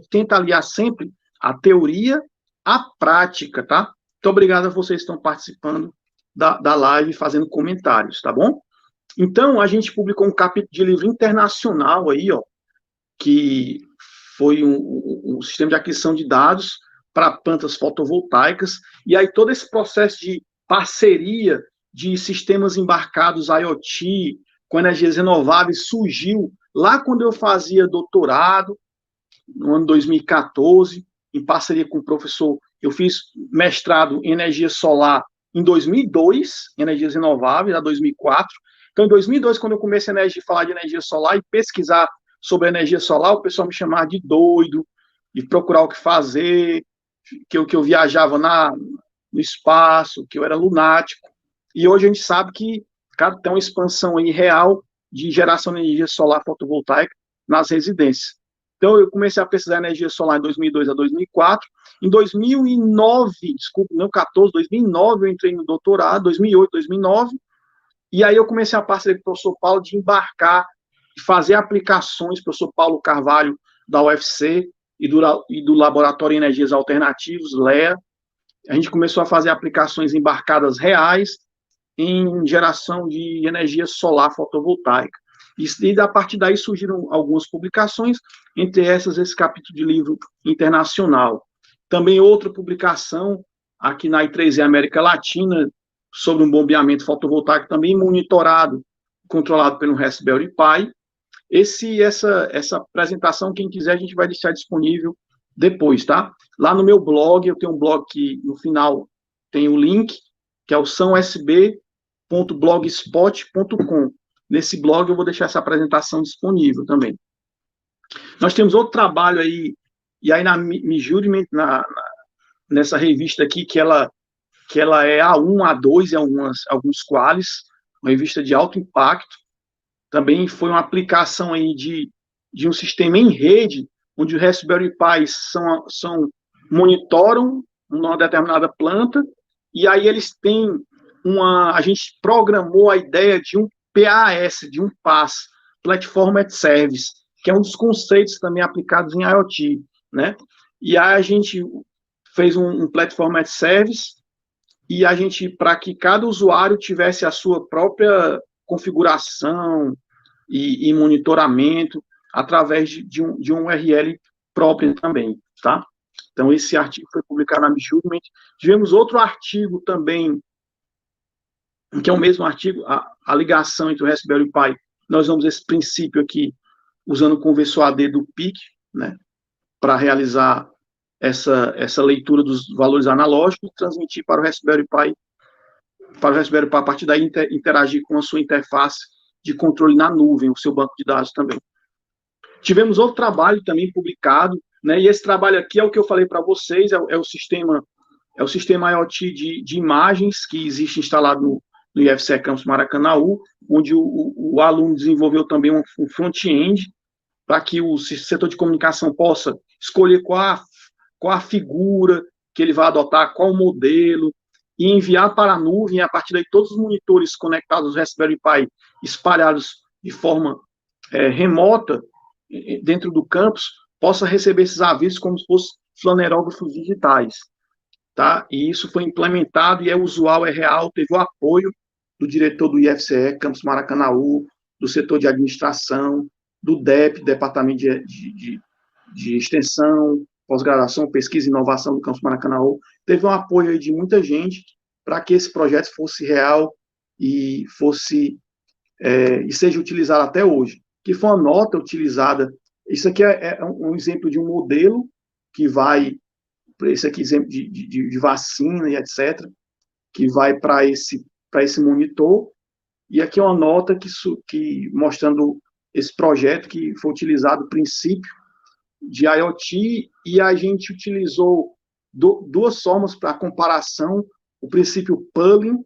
tenta aliar sempre a teoria à prática, tá? Muito obrigado a vocês que estão participando da live, fazendo comentários, tá bom? Então, a gente publicou um capítulo de livro internacional aí, ó, que foi um sistema de aquisição de dados para plantas fotovoltaicas, e aí todo esse processo de parceria de sistemas embarcados IoT com energias renováveis surgiu lá quando eu fazia doutorado, no ano 2014, em parceria com o professor. Eu fiz mestrado em energia solar em 2002, energias renováveis, em 2004. Então, em 2002, quando eu comecei a falar de energia solar e pesquisar sobre energia solar, o pessoal me chamava de doido, de procurar o que fazer, que eu viajava no espaço, que eu era lunático. E hoje a gente sabe que tem uma expansão aí real de geração de energia solar fotovoltaica nas residências. Então, eu comecei a pesquisar energia solar em 2002 a 2004, Em 2009, desculpa, não 14, 2009 eu entrei no doutorado, 2008, 2009, e aí eu comecei a parceria com o professor Paulo de embarcar e fazer aplicações, professor Paulo Carvalho, da UFC e do Laboratório de Energias Alternativas, LEA. A gente começou a fazer aplicações embarcadas reais em geração de energia solar fotovoltaica. E a partir daí surgiram algumas publicações, entre essas esse capítulo de livro internacional. Também outra publicação aqui na I3E América Latina sobre um bombeamento fotovoltaico também monitorado, controlado pelo Raspberry Pi. Essa apresentação, quem quiser, a gente vai deixar disponível depois, tá? Lá no meu blog, eu tenho um blog que no final tem o link, que é o sãoSB.blogspot.com. Nesse blog eu vou deixar essa apresentação disponível também. Nós temos outro trabalho aí, e aí me jure nessa revista aqui, que ela é A1, A2 e alguns quales, uma revista de alto impacto. Também foi uma aplicação aí de um sistema em rede, onde os Raspberry Pis monitoram uma determinada planta, e aí eles têm a gente programou a ideia de um PaaS, de um PaaS, Platform as Service, que é um dos conceitos também aplicados em IoT, né? E aí a gente fez um Platform as Service, e a gente, para que cada usuário tivesse a sua própria configuração e monitoramento através de um URL próprio também, tá? Então, esse artigo foi publicado na Measurement. Tivemos outro artigo também, que é o mesmo artigo, a ligação entre o Raspberry Pi. Nós usamos esse princípio aqui, usando o conversor AD do PIC, né, para realizar essa leitura dos valores analógicos, transmitir para o Raspberry Pi, a partir daí interagir com a sua interface de controle na nuvem, o seu banco de dados também. Tivemos outro trabalho também publicado, né, e esse trabalho aqui é o que eu falei para vocês, é o sistema IoT de imagens que existe instalado no IFCE Campus Maracanaú, onde o aluno desenvolveu também um front-end para que o setor de comunicação possa escolher qual a figura que ele vai adotar, qual o modelo, e enviar para a nuvem, e a partir daí todos os monitores conectados aos Raspberry Pi espalhados de forma remota dentro do campus, possa receber esses avisos como se fossem flanerógrafos digitais. Tá? E isso foi implementado e é usual, é real, teve o apoio do diretor do IFCE, Campus Maracanaú, do setor de administração, do DEP, Departamento de Extensão, Pós-Graduação, Pesquisa e Inovação do Campus Maracanaú. Teve um apoio aí de muita gente para que esse projeto fosse real e e seja utilizado até hoje. Que foi uma nota utilizada. Isso aqui é um exemplo de um modelo que vai, esse aqui exemplo de vacina e etc., que vai para esse monitor, e aqui é uma nota que mostrando esse projeto que foi utilizado o princípio de IoT, e a gente utilizou duas formas para comparação, o princípio pulling,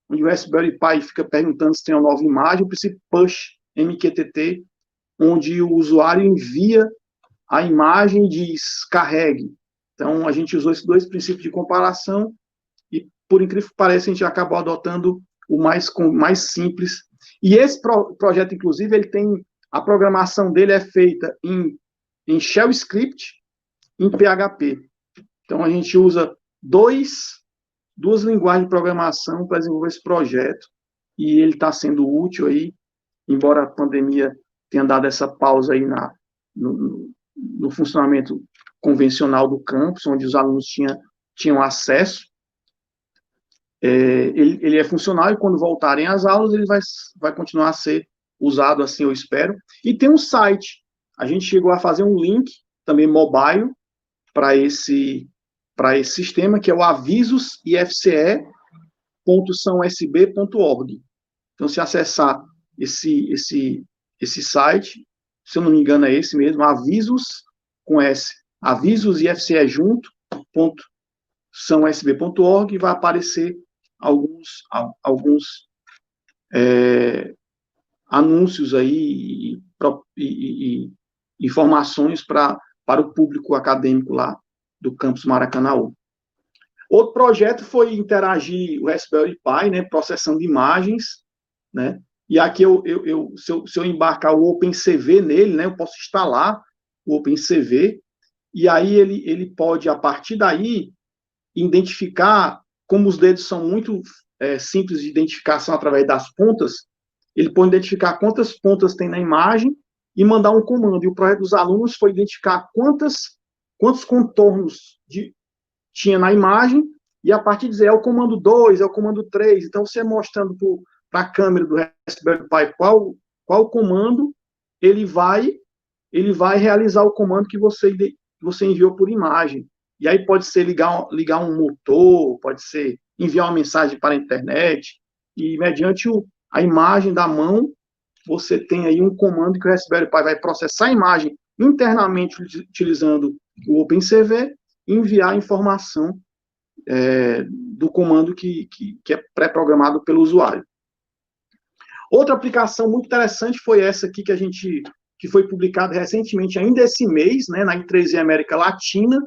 onde o Raspberry Pi fica perguntando se tem uma nova imagem, o princípio push, MQTT, onde o usuário envia a imagem e diz carregue. Então, a gente usou esses dois princípios de comparação e, por incrível que pareça, a gente acabou adotando o mais simples. E esse projeto, inclusive, ele tem a programação dele é feita em Shell Script, em PHP. Então, a gente usa duas linguagens de programação para desenvolver esse projeto, e ele está sendo útil aí, embora a pandemia tenha dado essa pausa aí no funcionamento convencional do campus, onde os alunos tinham acesso. Ele é funcional e quando voltarem às aulas ele vai continuar a ser usado assim, eu espero. E tem um site, a gente chegou a fazer um link também mobile para esse sistema, que é o avisosifce.sãoSB.org. Então, se acessar esse site, se eu não me engano é esse mesmo, avisos com S, avisos IFCE junto, .sãoSB.org, vai aparecer alguns anúncios aí e informações para o público acadêmico lá do campus Maracanaú. Outro projeto foi interagir o Raspberry Pi, né, processando imagens, né, e aqui se eu embarcar o OpenCV nele, né, eu posso instalar o OpenCV, e aí ele pode, a partir daí, identificar, como os dedos são muito simples de identificação através das pontas, ele pode identificar quantas pontas tem na imagem e mandar um comando. E o projeto dos alunos foi identificar quantos contornos tinha na imagem, e a partir de dizer, é o comando 2, é o comando 3. Então, você mostrando para a câmera do Raspberry Pi qual comando, ele vai realizar o comando que você enviou por imagem. E aí pode ser ligar um motor, pode ser enviar uma mensagem para a internet, e mediante a imagem da mão, você tem aí um comando que o Raspberry Pi vai processar a imagem internamente utilizando o OpenCV e enviar a informação do comando que é pré-programado pelo usuário. Outra aplicação muito interessante foi essa aqui que foi publicada recentemente, ainda esse mês, né, na I3E América Latina,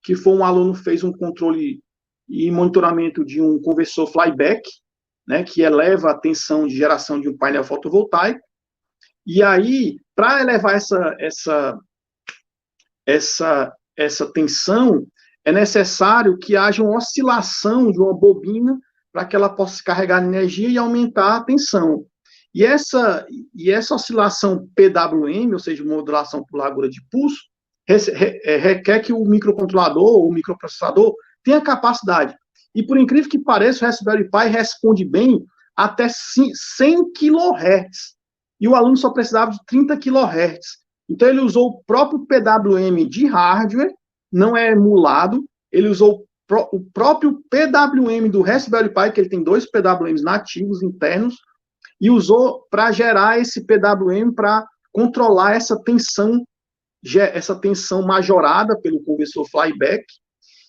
que foi um aluno que fez um controle e monitoramento de um conversor flyback, né, que eleva a tensão de geração de um painel fotovoltaico. E aí, para elevar essa tensão, é necessário que haja uma oscilação de uma bobina para que ela possa carregar energia e aumentar a tensão. E essa oscilação PWM, ou seja, modulação por largura de pulso, requer que o microcontrolador ou o microprocessador tenha capacidade. E por incrível que pareça, o Raspberry Pi responde bem até 100 kHz. E o aluno só precisava de 30 kHz. Então ele usou o próprio PWM de hardware, não é emulado, ele usou o próprio PWM do Raspberry Pi, que ele tem 2 PWMs nativos internos, e usou para gerar esse PWM para controlar essa tensão majorada pelo conversor flyback.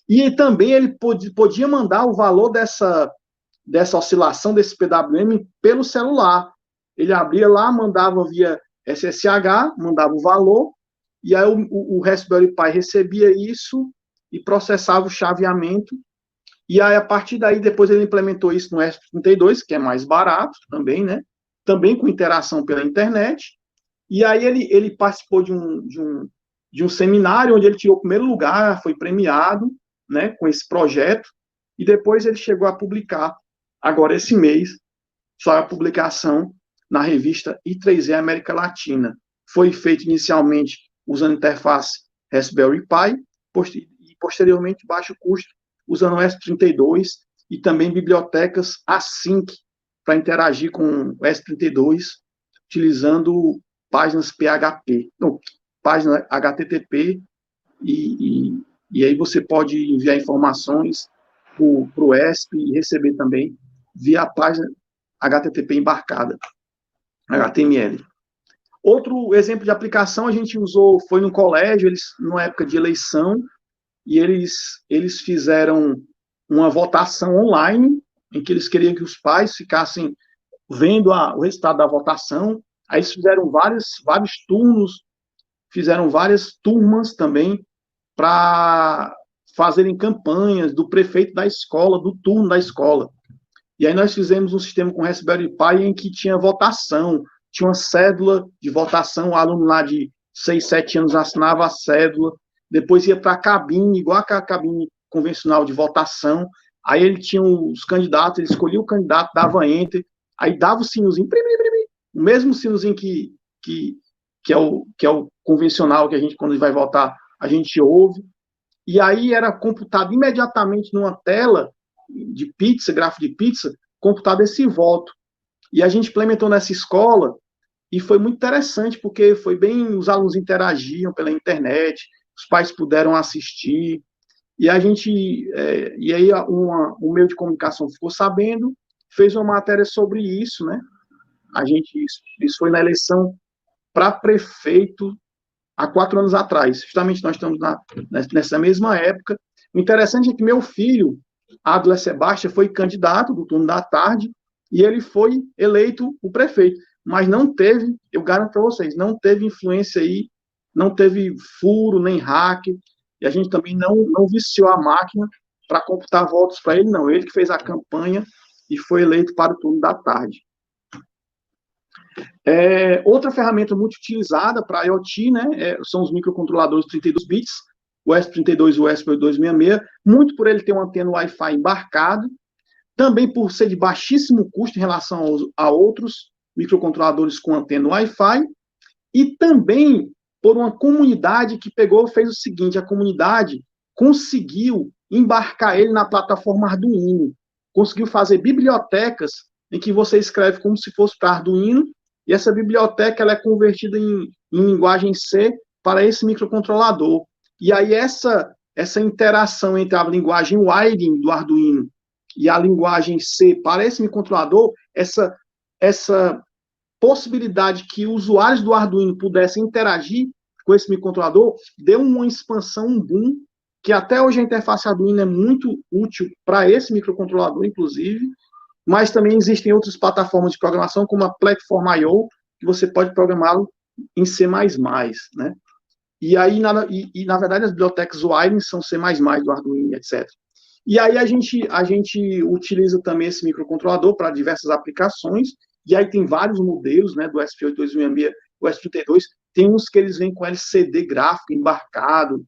E também ele podia mandar o valor dessa oscilação desse PWM pelo celular. Ele abria lá, mandava via SSH, mandava o valor, e aí o Raspberry Pi recebia isso e processava o chaveamento. E aí, a partir daí, depois ele implementou isso no ESP32, que é mais barato também, né? Também com interação pela internet. E aí ele participou de um seminário onde ele tirou o primeiro lugar, foi premiado, né, com esse projeto, e depois ele chegou a publicar, agora esse mês, só a publicação na revista I3E América Latina. Foi feito inicialmente usando interface Raspberry Pi, e posteriormente baixo custo, usando o ESP32 e também bibliotecas async para interagir com o ESP32, utilizando páginas PHP, não, página HTTP, e aí você pode enviar informações para o ESP e receber também via a página HTTP embarcada, HTML. Outro exemplo de aplicação a gente usou, foi no colégio, numa época de eleição, e eles fizeram uma votação online, em que eles queriam que os pais ficassem vendo o resultado da votação. Aí eles fizeram vários turnos, fizeram várias turmas também, para fazerem campanhas do prefeito da escola, do turno da escola. E aí nós fizemos um sistema com Raspberry Pi em que tinha votação, tinha uma cédula de votação, o aluno lá de 6, 7 anos assinava a cédula, depois ia para a cabine, igual a cabine convencional de votação, aí ele tinha os candidatos, ele escolhia o candidato, dava enter, aí dava o sinozinho, o mesmo sinozinho que é o convencional, que a gente, quando vai votar, a gente ouve, e aí era computado imediatamente numa tela de pizza, gráfico de pizza, computado esse voto. E a gente implementou nessa escola, e foi muito interessante, porque foi bem, os alunos interagiam pela internet, os pais puderam assistir, e a gente, e aí o meio de comunicação ficou sabendo, fez uma matéria sobre isso, né? Isso foi na eleição para prefeito há 4 anos atrás. Justamente nós estamos nessa mesma época. O interessante é que meu filho, Adler Sebastião, foi candidato do turno da tarde e ele foi eleito o prefeito. Mas não teve, eu garanto para vocês, não teve influência aí, não teve furo, nem hack. e a gente também não viciou a máquina para computar votos para ele, não. Ele que fez a campanha e foi eleito para o turno da tarde. Outra ferramenta muito utilizada para IoT, né, são os microcontroladores 32 bits, o ESP32 e o ESP8266, muito por ele ter uma antena Wi-Fi embarcado, também por ser de baixíssimo custo em relação a outros microcontroladores com antena Wi-Fi, e também por uma comunidade que fez o seguinte, a comunidade conseguiu embarcar ele na plataforma Arduino, conseguiu fazer bibliotecas em que você escreve como se fosse para Arduino, e essa biblioteca ela é convertida em linguagem C para esse microcontrolador. E aí essa interação entre a linguagem Wiring do Arduino e a linguagem C para esse microcontrolador, essa possibilidade que usuários do Arduino pudessem interagir com esse microcontrolador, deu uma expansão, um boom, que até hoje a interface Arduino é muito útil para esse microcontrolador, inclusive, mas também existem outras plataformas de programação, como a Platform.io, que você pode programá-lo em C++, né? E aí, na verdade, as bibliotecas Wiring são C++ do Arduino, etc. E aí a gente utiliza também esse microcontrolador para diversas aplicações, e aí tem vários modelos, né, do ESP8266, o ESP32, tem uns que eles vêm com LCD gráfico embarcado,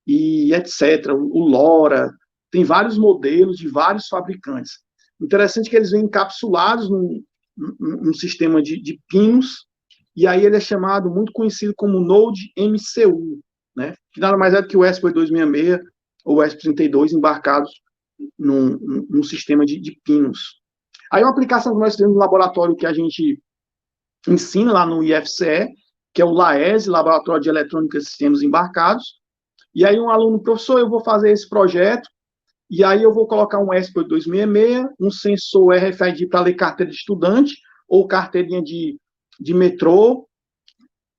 e etc. O LoRa, tem vários modelos de vários fabricantes. Interessante que eles vêm encapsulados num sistema de pinos, e aí ele é chamado, muito conhecido como Node MCU, né? Que nada mais é do que o ESP8266 ou o ESP32 embarcados num sistema de pinos. Aí uma aplicação que nós temos no laboratório que a gente ensina lá no IFCE, que é o LAESE, Laboratório de Eletrônica e Sistemas Embarcados, e aí um aluno, professor, eu vou fazer esse projeto, e aí eu vou colocar um ESP8266, um sensor RFID para ler carteira de estudante, ou carteirinha de metrô,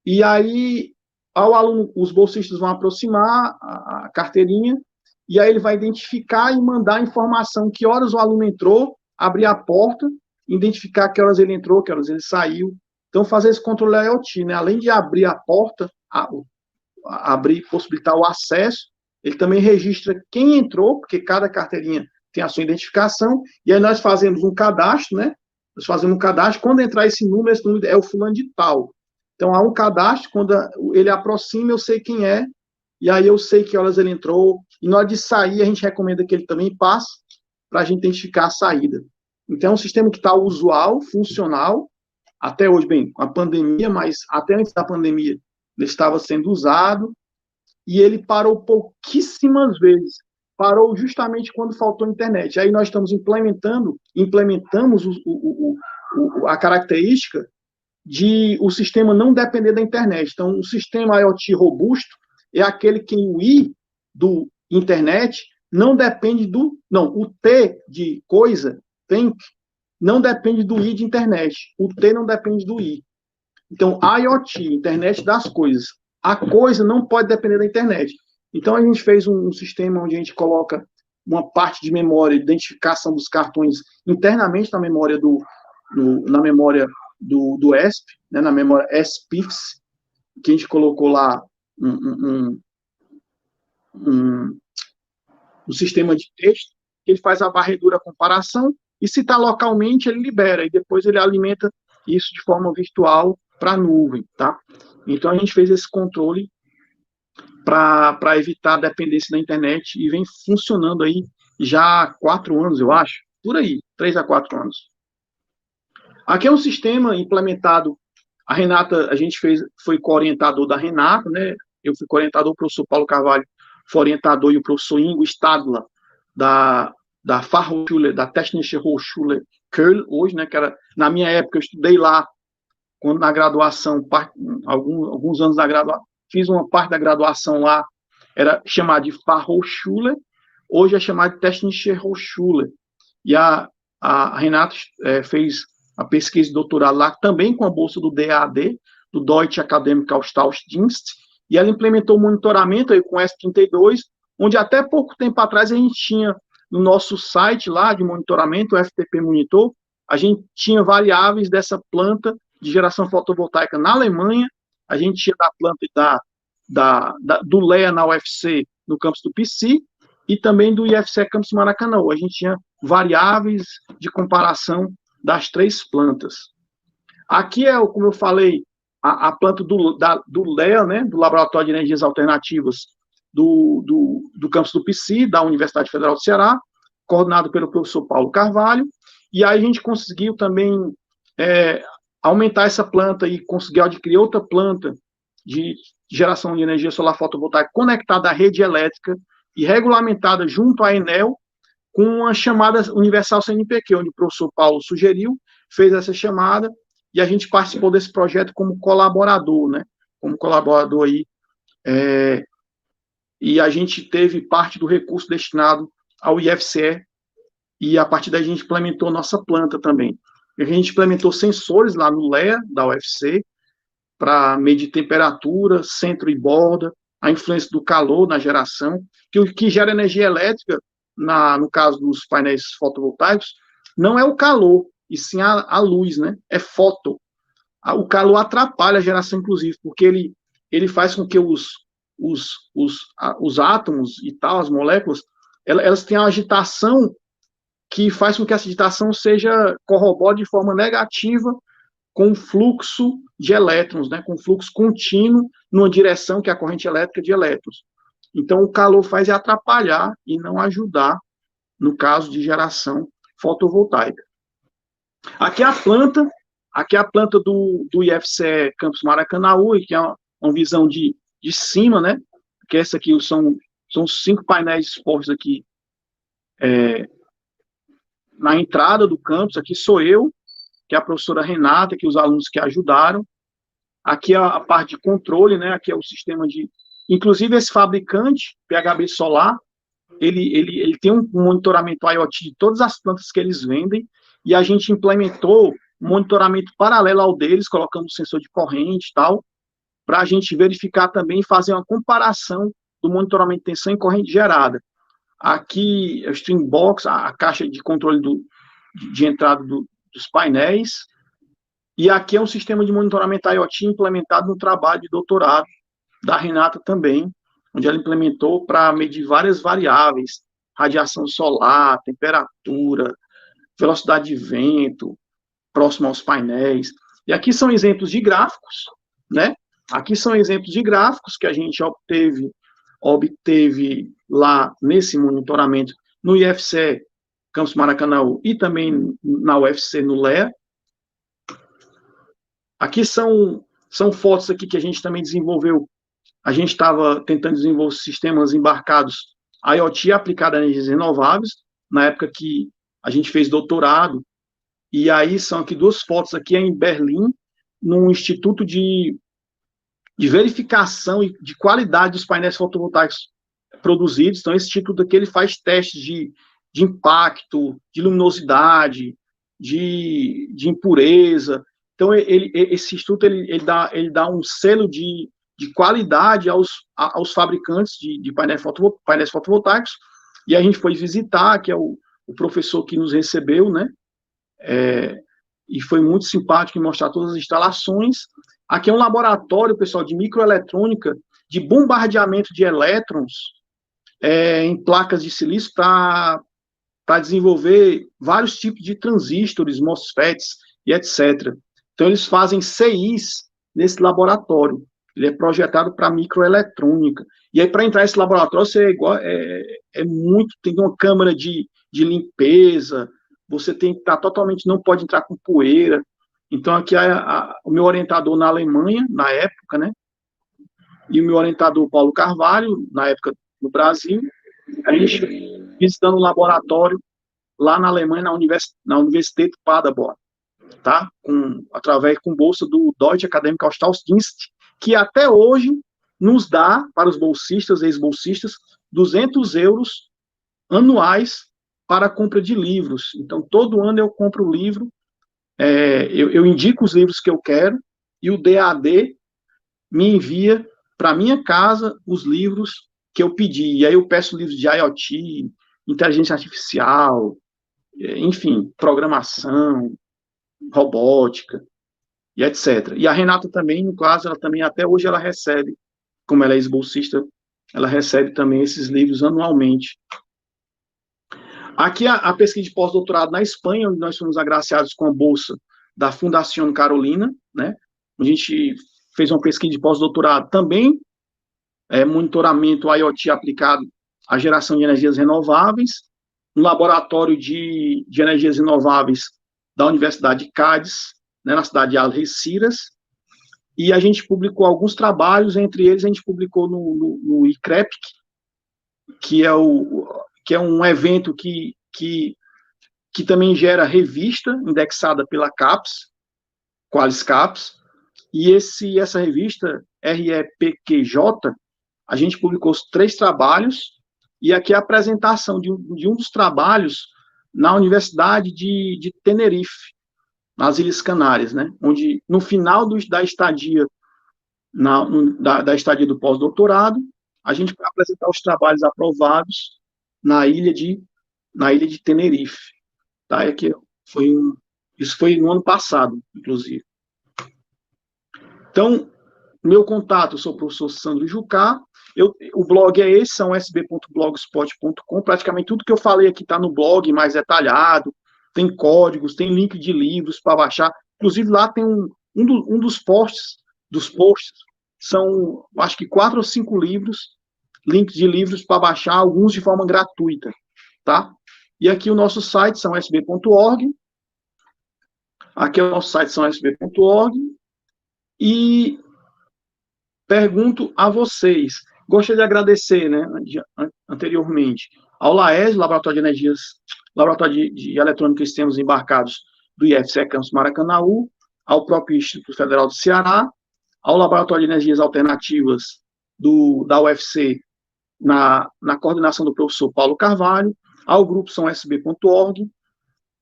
e aí ao aluno, os bolsistas vão aproximar a carteirinha, e aí ele vai identificar e mandar a informação que horas o aluno entrou, abrir a porta, identificar que horas ele entrou, que horas ele saiu. Então, fazer esse controle IoT, né? Além de abrir a porta, possibilitar o acesso, ele também registra quem entrou, porque cada carteirinha tem a sua identificação, e aí nós fazemos um cadastro, né? Nós fazemos um cadastro, quando entrar esse número é o fulano de tal. Então, há um cadastro, quando ele aproxima, eu sei quem é, e aí eu sei que horas ele entrou, e na hora de sair, a gente recomenda que ele também passe, para a gente identificar a saída. Então, é um sistema que está usual, funcional, até hoje, bem, com a pandemia, mas até antes da pandemia, ele estava sendo usado, e ele parou pouquíssimas vezes. Parou justamente quando faltou internet. Aí nós estamos implementamos a característica de o sistema não depender da internet. Então, o sistema IoT robusto é aquele que o I do internet não depende o T de coisa, think, não depende do I de internet. O T não depende do I. Então, IoT, internet das coisas. A coisa não pode depender da internet. Então, a gente fez um sistema onde a gente coloca uma parte de memória, de identificação dos cartões internamente na memória do ESP, né, na memória SPIFS, que a gente colocou lá um sistema de texto, que ele faz a varredura, a comparação, e se está localmente, ele libera, e depois ele alimenta isso de forma virtual para a nuvem, tá? Então, a gente fez esse controle para evitar a dependência da internet e vem funcionando aí já há 4 anos, eu acho, por aí, 3 a 4 anos. Aqui é um sistema implementado, a gente foi co-orientador da Renata, né? Eu fui co-orientador, o professor Paulo Carvalho foi orientador, e o professor Ingo Stadler, da Fachhochschule, da Technische Hochschule Köln, hoje, né, que era, na minha época, eu estudei lá, quando na graduação, alguns anos da graduação, fiz uma parte da graduação lá, era chamada de Fachhochschule, hoje é chamada de Technische Hochschule. E a Renata fez a pesquisa de doutorado lá, também com a bolsa do DAAD, do Deutsche Akademische Austauschdienst, e ela implementou o monitoramento aí com o S32, onde até pouco tempo atrás a gente tinha no nosso site lá de monitoramento, o FTP Monitor, a gente tinha variáveis dessa planta de geração fotovoltaica na Alemanha, a gente tinha da planta do LEA na UFC no campus do PC e também do IFCE Campus Maracanã. A gente tinha variáveis de comparação das 3 plantas. Aqui é, como eu falei, a planta do LEA, né, do Laboratório de Energias Alternativas do campus do PC, da Universidade Federal do Ceará, coordenado pelo professor Paulo Carvalho, e aí a gente conseguiu também aumentar essa planta e conseguir adquirir outra planta de geração de energia solar fotovoltaica conectada à rede elétrica e regulamentada junto à Enel, com uma chamada Universal CNPq, onde o professor Paulo sugeriu, fez essa chamada, e a gente participou desse projeto como colaborador, né? Como colaborador aí, e a gente teve parte do recurso destinado ao IFCE, e a partir daí a gente implementou nossa planta também. A gente implementou sensores lá no LEA, da UFC, para medir temperatura, centro e borda, a influência do calor na geração, que o que gera energia elétrica, no caso dos painéis fotovoltaicos, não é o calor, e sim a luz, né? É foto. O calor atrapalha a geração, inclusive, porque ele faz com que os átomos e tal, as moléculas, elas tenham uma agitação que faz com que essa agitação corrobore de forma negativa com o fluxo de elétrons, né, com o fluxo contínuo numa direção que é a corrente elétrica de elétrons. Então, o calor faz atrapalhar e não ajudar no caso de geração fotovoltaica. Aqui é a planta do IFCE Campus Maracanaú, que é uma visão de cima, né, que essa aqui são 5 painéis expostos aqui na entrada do campus. Aqui sou eu, que é a professora Renata, que os alunos que ajudaram. Aqui é a parte de controle, né? Aqui é o sistema de... Inclusive, esse fabricante, PHB Solar, ele tem um monitoramento IoT de todas as plantas que eles vendem, e a gente implementou um monitoramento paralelo ao deles, colocando sensor de corrente e tal, para a gente verificar também e fazer uma comparação do monitoramento de tensão e corrente gerada. Aqui, a string box, a caixa de controle de entrada dos painéis, e aqui é um sistema de monitoramento IoT implementado no trabalho de doutorado da Renata também, onde ela implementou para medir várias variáveis, radiação solar, temperatura, velocidade de vento, próximo aos painéis. E aqui são exemplos de gráficos, né? Aqui são exemplos de gráficos que a gente obteve lá nesse monitoramento no IFCE Campus Maracanaú e também na UFC no LEA. Aqui são fotos aqui que a gente também desenvolveu. A gente estava tentando desenvolver sistemas embarcados IoT aplicado a energias renováveis, na época que a gente fez doutorado. E aí são aqui 2 fotos aqui em Berlim, num instituto de verificação e de qualidade dos painéis fotovoltaicos produzidos. Então, esse instituto aqui ele faz testes de impacto, de luminosidade, de impureza. Então, esse instituto ele dá um selo de qualidade aos fabricantes de painéis fotovoltaicos, e a gente foi visitar, que é o professor que nos recebeu, né? E foi muito simpático em mostrar todas as instalações. Aqui é um laboratório, pessoal, de microeletrônica, de bombardeamento de elétrons em placas de silício para desenvolver vários tipos de transistores, MOSFETs e etc. Então, eles fazem CIs nesse laboratório. Ele é projetado para microeletrônica. E aí, para entrar nesse laboratório, tem uma câmara de limpeza, você tem que estar totalmente, não pode entrar com poeira. Então, aqui o meu orientador na Alemanha, na época, né? E o meu orientador, Paulo Carvalho, na época no Brasil, a gente visitando um laboratório lá na Alemanha, na Universität Paderborn, tá? Com bolsa do Deutsche Academic Austauschdienst, que até hoje nos dá, para os bolsistas, ex-bolsistas, 200 euros anuais para a compra de livros. Então, todo ano eu compro o livro, eu indico os livros que eu quero, e o DAD me envia para minha casa os livros que eu pedi. E aí eu peço livros de IoT, inteligência artificial, enfim, programação, robótica, e etc. E a Renata também, no caso, ela também, até hoje, ela recebe, como ela é ex-bolsista, ela recebe também esses livros anualmente. Aqui a pesquisa de pós-doutorado na Espanha, onde nós fomos agraciados com a bolsa da Fundación Carolina, né? A gente fez uma pesquisa de pós-doutorado também, monitoramento IoT aplicado à geração de energias renováveis, no laboratório de energias renováveis da Universidade de Cádiz, né, na cidade de Algeciras, e a gente publicou alguns trabalhos, entre eles a gente publicou no ICREPIC, que é um evento que também gera revista indexada pela CAPES, Qualis CAPES, e essa revista, REPQJ, a gente publicou os 3 trabalhos, e aqui é a apresentação de um dos trabalhos na Universidade de Tenerife, nas Ilhas Canárias, né, onde no final da estadia, da estadia do pós-doutorado, a gente vai apresentar os trabalhos aprovados na ilha de Tenerife. Tá? Isso foi no ano passado, inclusive. Então, meu contato, eu sou o professor Sandro Jucá, o blog é esse, são sb.blogspot.com, praticamente tudo que eu falei aqui está no blog, mais detalhado, tem códigos, tem link de livros para baixar, inclusive lá tem um dos posts, são, acho que 4 ou 5 livros, links de livros para baixar, alguns de forma gratuita, tá? E aqui o nosso site, são sb.org, aqui é o nosso site, são sb.org, e pergunto a vocês, gostaria de agradecer, né, anteriormente, ao LAES, Laboratório de Energias, Laboratório de Eletrônica e Sistemas Embarcados do IFCE Campus Maracanaú, ao próprio Instituto Federal do Ceará, ao Laboratório de Energias Alternativas da UFC, na coordenação do professor Paulo Carvalho, ao grupo São SB.org,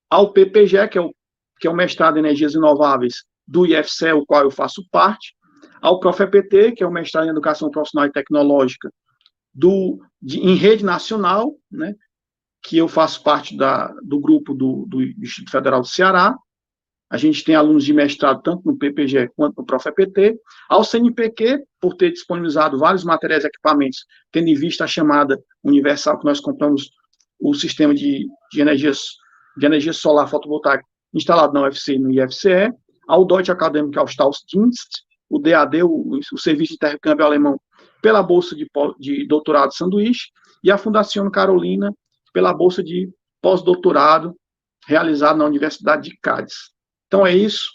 ao PPG, que é o mestrado em Energias Renováveis do IFCE, o qual eu faço parte, ao ProfEPT, que é o mestrado em Educação Profissional e Tecnológica em rede nacional, né, que eu faço parte do grupo do Instituto Federal do Ceará. A gente tem alunos de mestrado tanto no PPG quanto no ProfEPT, ao CNPq, por ter disponibilizado vários materiais e equipamentos, tendo em vista a chamada universal, que nós compramos o sistema de energia solar fotovoltaica instalado na UFC e no IFCE, ao Deutsche Akademische Austauschdienst, o DAD, o Serviço de Intercâmbio Alemão, pela Bolsa de Doutorado Sanduíche, e a Fundación Carolina, pela Bolsa de Pós-Doutorado, realizada na Universidade de Cádiz. Então é isso,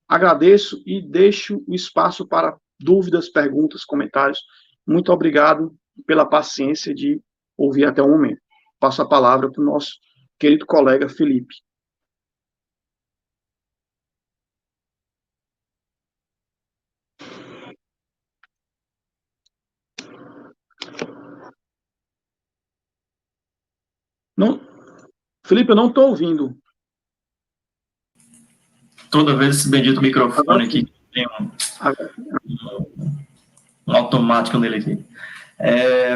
agradeço e deixo o espaço para dúvidas, perguntas, comentários. Muito obrigado pela paciência de ouvir até o momento. Passo a palavra para o nosso querido colega Felipe. Não, Felipe, eu não estou ouvindo. Toda vez esse bendito microfone aqui tem um automático nele aqui.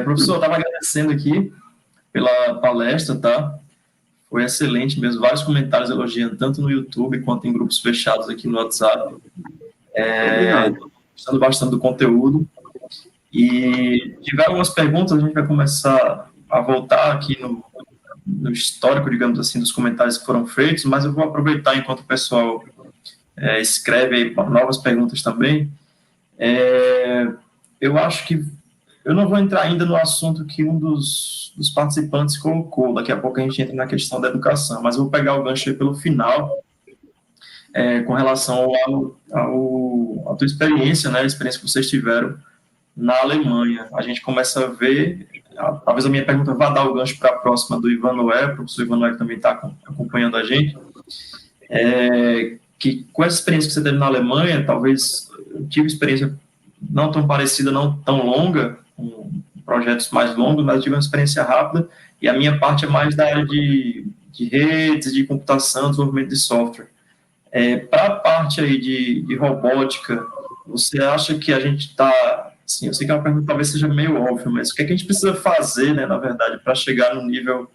Professor, eu estava agradecendo aqui pela palestra, tá? Foi excelente mesmo, vários comentários elogiando, tanto no YouTube quanto em grupos fechados aqui no WhatsApp. Gostando bastante do conteúdo. E tiver algumas perguntas, a gente vai começar a voltar aqui no histórico, digamos assim, dos comentários que foram feitos, mas eu vou aproveitar enquanto o pessoal escreve aí novas perguntas também. Eu acho que eu não vou entrar ainda no assunto que um dos participantes colocou, daqui a pouco a gente entra na questão da educação, mas eu vou pegar o gancho aí pelo final, com relação à tua experiência, né, a experiência que vocês tiveram na Alemanha. A gente começa a ver, talvez a minha pergunta vá dar o gancho para a próxima do Ivan Noé, o professor Ivan Noé que também está acompanhando a gente, que com essa experiência que você teve na Alemanha, talvez eu tive experiência não tão parecida, não tão longa, com projetos mais longos, mas eu tive uma experiência rápida, e a minha parte é mais da área de redes, de computação, desenvolvimento de software. Para a parte aí de robótica, você acha que a gente está... Assim, eu sei que é uma pergunta talvez seja meio óbvia, mas o que é que a gente precisa fazer, né, na verdade, para chegar no nível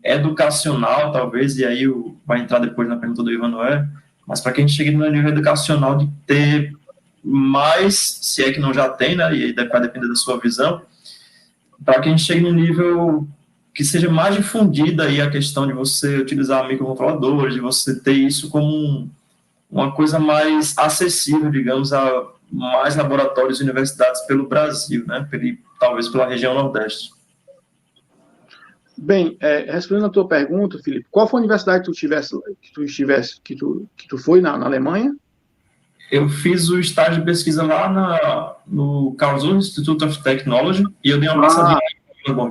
educacional, talvez, e aí vai entrar depois na pergunta do Ivan Noé, mas para que a gente chegue no nível educacional de ter mais, se é que não já tem, né, e aí vai depender da sua visão, para que a gente chegue no nível que seja mais difundida aí a questão de você utilizar microcontroladores, de você ter isso como uma coisa mais acessível, digamos, a mais laboratórios e universidades pelo Brasil, né? Talvez pela região Nordeste. Bem, respondendo a tua pergunta, Felipe, qual foi a universidade que tu foi na Alemanha? Eu fiz o estágio de pesquisa lá no Karlsruhe Institute of Technology e eu dei uma passadinha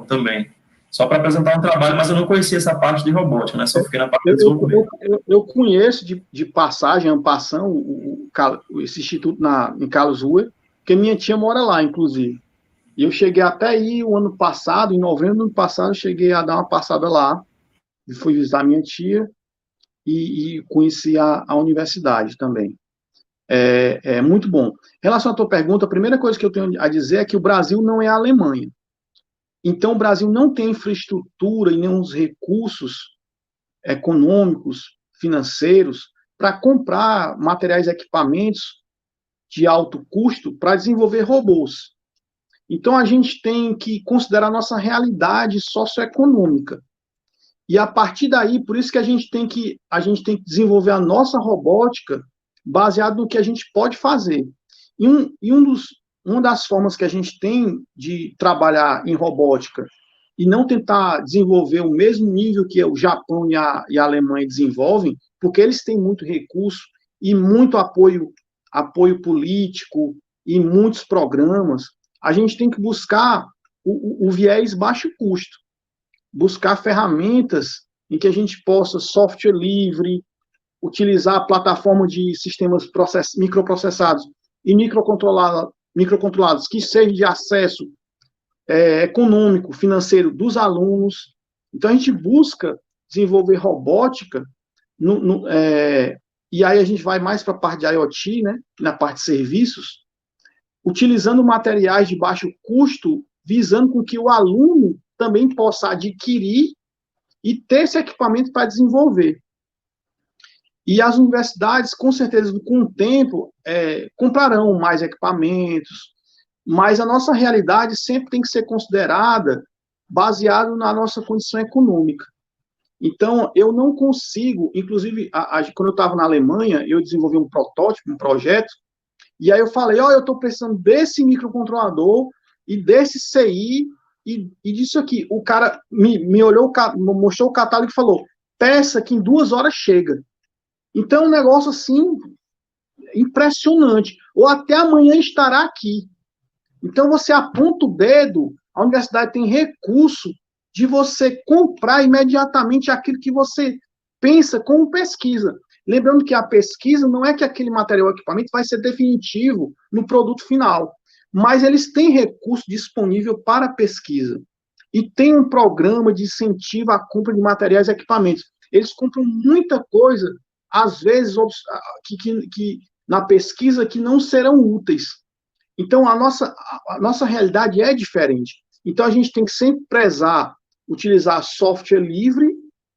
também, só para apresentar um trabalho, mas eu não conhecia essa parte de robótica, né? Só fiquei na parte de desenvolvimento. Eu conheço de passagem, ampassão, esse instituto em Karlsruhe, porque minha tia mora lá, inclusive. E eu cheguei até aí o ano passado, em novembro do ano passado, eu cheguei a dar uma passada lá, e fui visitar minha tia e conheci a universidade também. É muito bom. Em relação à tua pergunta, a primeira coisa que eu tenho a dizer é que o Brasil não é a Alemanha. Então, o Brasil não tem infraestrutura e nem os recursos econômicos, financeiros, para comprar materiais e equipamentos de alto custo para desenvolver robôs. Então, a gente tem que considerar a nossa realidade socioeconômica. E, a partir daí, por isso que a gente tem que desenvolver a nossa robótica baseado no que a gente pode fazer. Uma das formas que a gente tem de trabalhar em robótica e não tentar desenvolver o mesmo nível que o Japão e a Alemanha desenvolvem, porque eles têm muito recurso e muito apoio político e muitos programas, a gente tem que buscar o viés baixo custo, buscar ferramentas em que a gente possa software livre, utilizar a plataforma de sistemas microprocessados e microcontrolados que sejam de acesso econômico, financeiro dos alunos. Então, a gente busca desenvolver robótica, e aí a gente vai mais para a parte de IoT, né, na parte de serviços, utilizando materiais de baixo custo, visando com que o aluno também possa adquirir e ter esse equipamento para desenvolver. E as universidades, com certeza, com o tempo, comprarão mais equipamentos, mas a nossa realidade sempre tem que ser considerada baseado na nossa condição econômica. Então, eu não consigo, inclusive, quando eu estava na Alemanha, eu desenvolvi um protótipo, um projeto, e aí eu falei, eu estou precisando desse microcontrolador e desse CI e disso aqui. O cara me olhou, mostrou o catálogo e falou, peça que em 2 horas chega. Então, é um negócio assim, impressionante. Ou até amanhã estará aqui. Então, você aponta o dedo, a universidade tem recurso de você comprar imediatamente aquilo que você pensa como pesquisa. Lembrando que a pesquisa não é que aquele material ou equipamento vai ser definitivo no produto final, mas eles têm recurso disponível para pesquisa. E tem um programa de incentivo à compra de materiais e equipamentos. Eles compram muita coisa, às vezes, que na pesquisa que não serão úteis. Então, a nossa realidade é diferente. Então, a gente tem que sempre prezar, utilizar software livre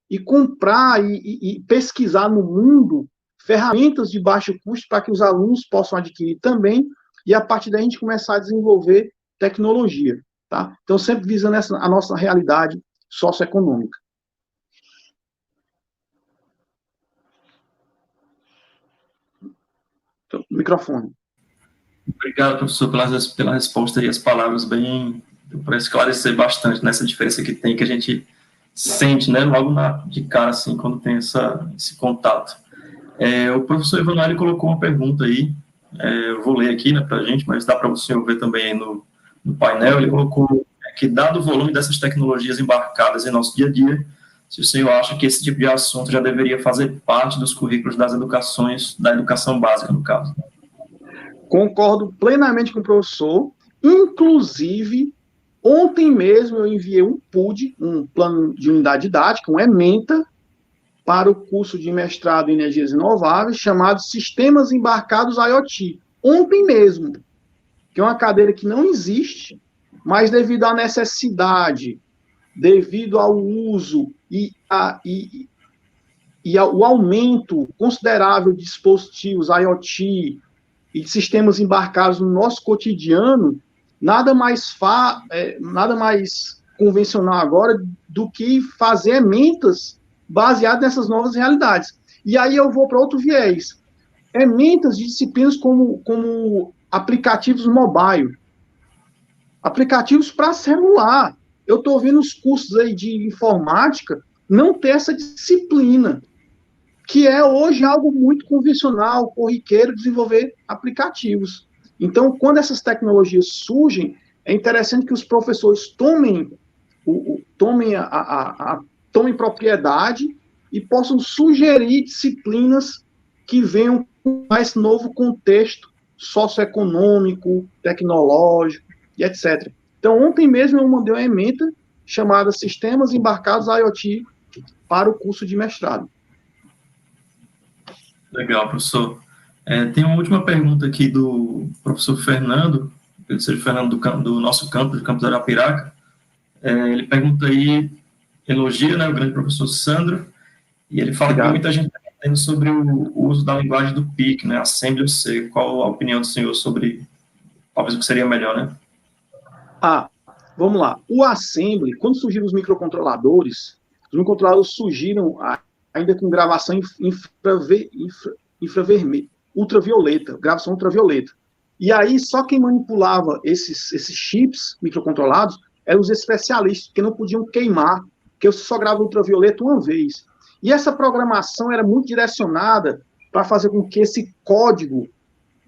e comprar e pesquisar no mundo ferramentas de baixo custo para que os alunos possam adquirir também e, a partir daí, a gente começar a desenvolver tecnologia. Tá? Então, sempre visando a nossa realidade socioeconômica. Então, microfone. Obrigado, professor, pela resposta e as palavras bem para esclarecer bastante nessa diferença que tem, que a gente sente, né, logo de cara, assim, quando tem esse contato. O professor Emanuel colocou uma pergunta aí, eu vou ler aqui, né, para a gente, mas dá para o senhor ver também aí no painel. Ele colocou que, dado o volume dessas tecnologias embarcadas em nosso dia a dia, se o senhor acha que esse tipo de assunto já deveria fazer parte dos currículos da educação básica, no caso. Concordo plenamente com o professor. Inclusive, ontem mesmo eu enviei um PUD, um plano de unidade didática, um EMENTA, para o curso de mestrado em energias renováveis, chamado Sistemas Embarcados IoT. Ontem mesmo, que é uma cadeira que não existe, mas devido à necessidade, devido ao uso e ao aumento considerável de dispositivos IoT e de sistemas embarcados no nosso cotidiano, nada mais convencional agora do que fazer ementas baseadas nessas novas realidades. E aí eu vou para outro viés. Ementas de disciplinas como aplicativos mobile, aplicativos para celular. Eu estou vendo os cursos aí de informática não ter essa disciplina, que é hoje algo muito convencional, corriqueiro, desenvolver aplicativos. Então, quando essas tecnologias surgem, é interessante que os professores tomem propriedade e possam sugerir disciplinas que venham com esse novo contexto socioeconômico, tecnológico e etc. Então, ontem mesmo eu mandei uma ementa chamada Sistemas Embarcados IoT para o curso de mestrado. Legal, professor. Tem uma última pergunta aqui do professor Fernando, Fernando do nosso campus, do campus Arapiraca. Ele pergunta aí, elogia, né, o grande professor Sandro, e ele fala que muita gente está entendendo sobre o uso da linguagem do PIC, né, Assembly C. Qual a opinião do senhor sobre, talvez, o que seria melhor, né? Vamos lá. O Assembly, quando surgiram os microcontroladores surgiram ainda com gravação ultravioleta, gravação ultravioleta. E aí, só quem manipulava esses chips microcontrolados eram os especialistas, que não podiam queimar, porque você só grava ultravioleta uma vez. E essa programação era muito direcionada para fazer com que esse código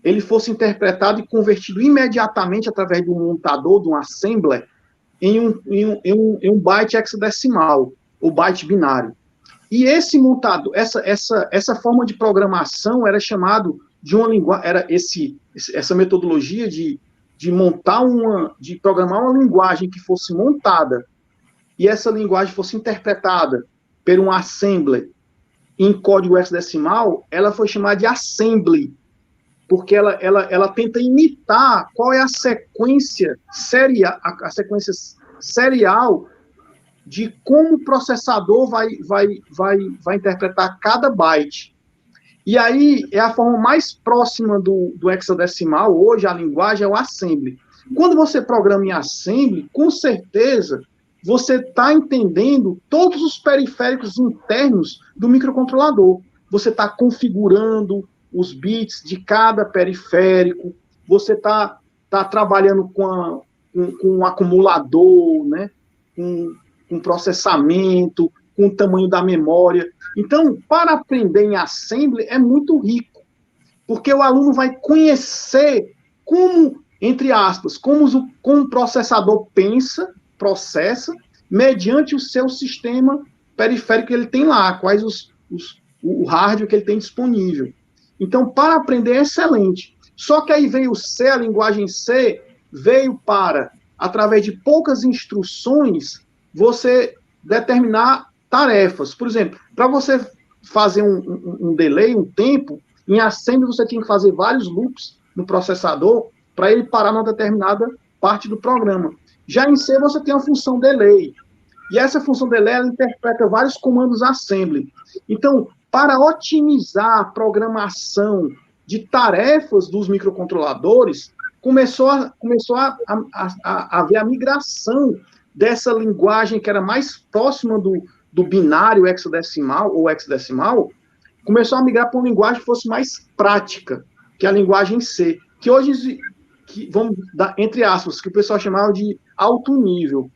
ele fosse interpretado e convertido imediatamente através de um montador, de um assembler, em um byte hexadecimal, ou byte binário. E esse montador, essa forma de programação era chamado de uma linguagem, essa metodologia de programar uma linguagem que fosse montada e essa linguagem fosse interpretada por um assembler em código hexadecimal, ela foi chamada de assembly, porque ela tenta imitar qual é a sequência serial de como o processador vai interpretar cada byte. E aí, é a forma mais próxima do hexadecimal, hoje, a linguagem é o assembly. Quando você programa em assembly, com certeza, você está entendendo todos os periféricos internos do microcontrolador. Você está configurando os bits de cada periférico, você está trabalhando com um acumulador, né? com processamento, com o tamanho da memória. Então, para aprender em Assembly é muito rico, porque o aluno vai conhecer como, entre aspas, como o processador processa, mediante o seu sistema periférico que ele tem lá, quais o hardware que ele tem disponível. Então, para aprender é excelente. Só que aí veio o C, a linguagem C, veio para, através de poucas instruções, você determinar tarefas. Por exemplo, para você fazer um delay, um tempo, em Assembly você tinha que fazer vários loops no processador para ele parar numa determinada parte do programa. Já em C você tem a função delay. E essa função delay, ela interpreta vários comandos Assembly. Então, para otimizar a programação de tarefas dos microcontroladores, começou a haver a migração dessa linguagem que era mais próxima do binário hexadecimal ou hexadecimal, começou a migrar para uma linguagem que fosse mais prática, que é a linguagem C, que hoje, vamos dar, entre aspas, que o pessoal chamava de alto nível.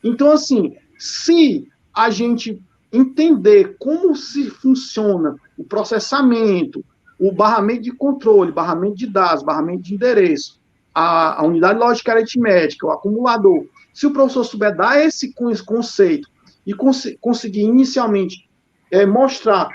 Então, assim, se a gente entender como se funciona o processamento, o barramento de controle, barramento de dados, barramento de endereço, a unidade lógica aritmética, o acumulador, se o professor souber dar esse conceito e conseguir inicialmente mostrar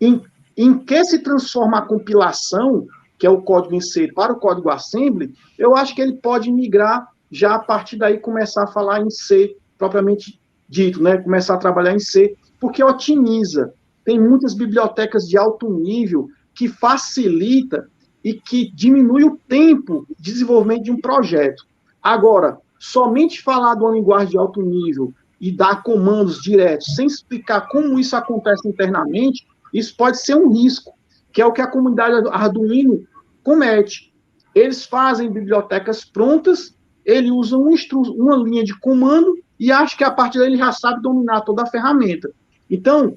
em que se transforma a compilação, que é o código em C, para o código Assembly, eu acho que ele pode migrar já a partir daí começar a falar em C propriamente dito, né? Começar a trabalhar em C, porque otimiza. Tem muitas bibliotecas de alto nível que facilita e que diminui o tempo de desenvolvimento de um projeto. Agora, somente falar de uma linguagem de alto nível e dar comandos diretos, sem explicar como isso acontece internamente, isso pode ser um risco, que é o que a comunidade Arduino comete. Eles fazem bibliotecas prontas ele usa uma linha de comando e acha que a partir daí ele já sabe dominar toda a ferramenta. Então,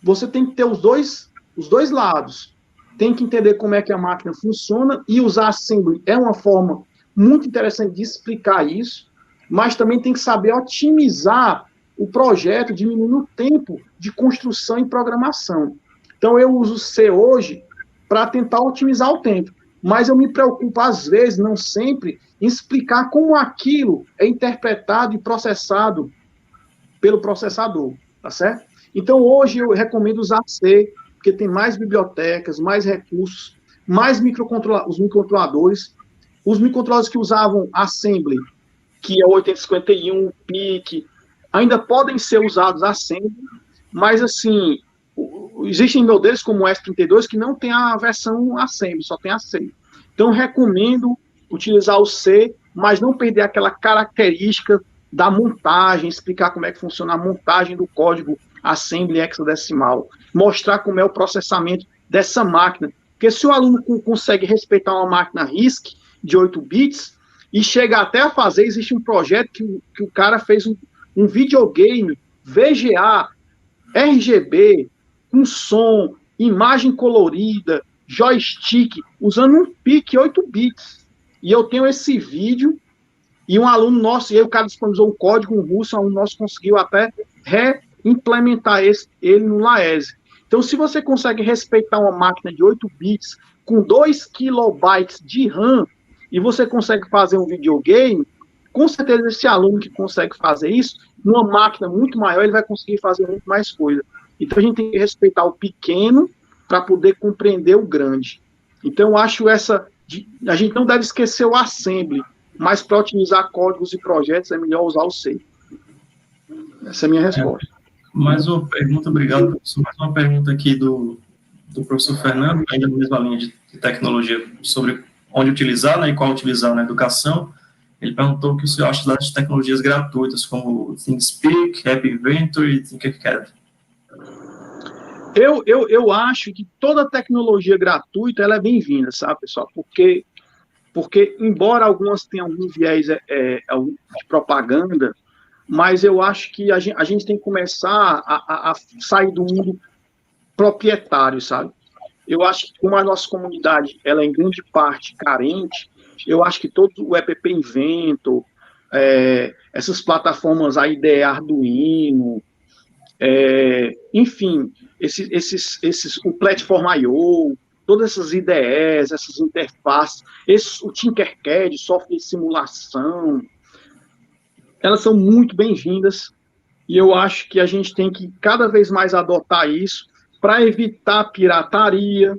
você tem que ter os dois lados. Tem que entender como é que a máquina funciona e usar assembly é uma forma muito interessante de explicar isso, mas também tem que saber otimizar o projeto, diminuindo o tempo de construção e programação. Então, eu uso C hoje para tentar otimizar o tempo, mas eu me preocupo, às vezes, não sempre, em explicar como aquilo é interpretado e processado pelo processador, tá certo? Então, hoje eu recomendo usar C, porque tem mais bibliotecas, mais recursos, mais os microcontroladores. Os microcontroladores que usavam Assembly, que é o 8051, PIC, ainda podem ser usados Assembly, mas, assim, existem modelos como o S32 que não tem a versão Assembly, só tem a C. Então, recomendo utilizar o C, mas não perder aquela característica da montagem, explicar como é que funciona a montagem do código Assembly hexadecimal, mostrar como é o processamento dessa máquina. Porque se o aluno consegue respeitar uma máquina RISC de 8 bits e chega até a fazer, existe um projeto que o cara fez um videogame VGA, RGB, com som, imagem colorida, joystick, usando um PIC 8 bits. E eu tenho esse vídeo, e um aluno nosso, e aí o cara disponibilizou um código russo, um aluno nosso conseguiu até reimplementar ele no Laese. Então, se você consegue respeitar uma máquina de 8 bits com 2 kilobytes de RAM, e você consegue fazer um videogame, com certeza esse aluno que consegue fazer isso, numa máquina muito maior, ele vai conseguir fazer muito mais coisa. Então, a gente tem que respeitar o pequeno para poder compreender o grande. Então, eu acho a gente não deve esquecer o assembly, mas para otimizar códigos e projetos é melhor usar o C. Essa é a minha resposta. Mais uma pergunta, obrigado, professor. Mais uma pergunta aqui do professor Fernando, ainda na mesma linha de tecnologia, sobre onde utilizar, né, e qual utilizar na educação. Ele perguntou o que o senhor acha das tecnologias gratuitas, como ThinkSpeak, App Inventor e Tinkercad. Eu acho que toda tecnologia gratuita ela é bem-vinda, sabe, pessoal? Porque embora algumas tenham algum viés de propaganda, mas eu acho que a gente tem que começar a sair do mundo proprietário, sabe? Eu acho que como a nossa comunidade ela é em grande parte carente, eu acho que todo o App Inventor, essas plataformas IDE Arduino, enfim, o Platform.io, todas essas IDEs, essas interfaces, o Tinkercad, software de simulação, elas são muito bem-vindas e eu acho que a gente tem que cada vez mais adotar isso para evitar pirataria,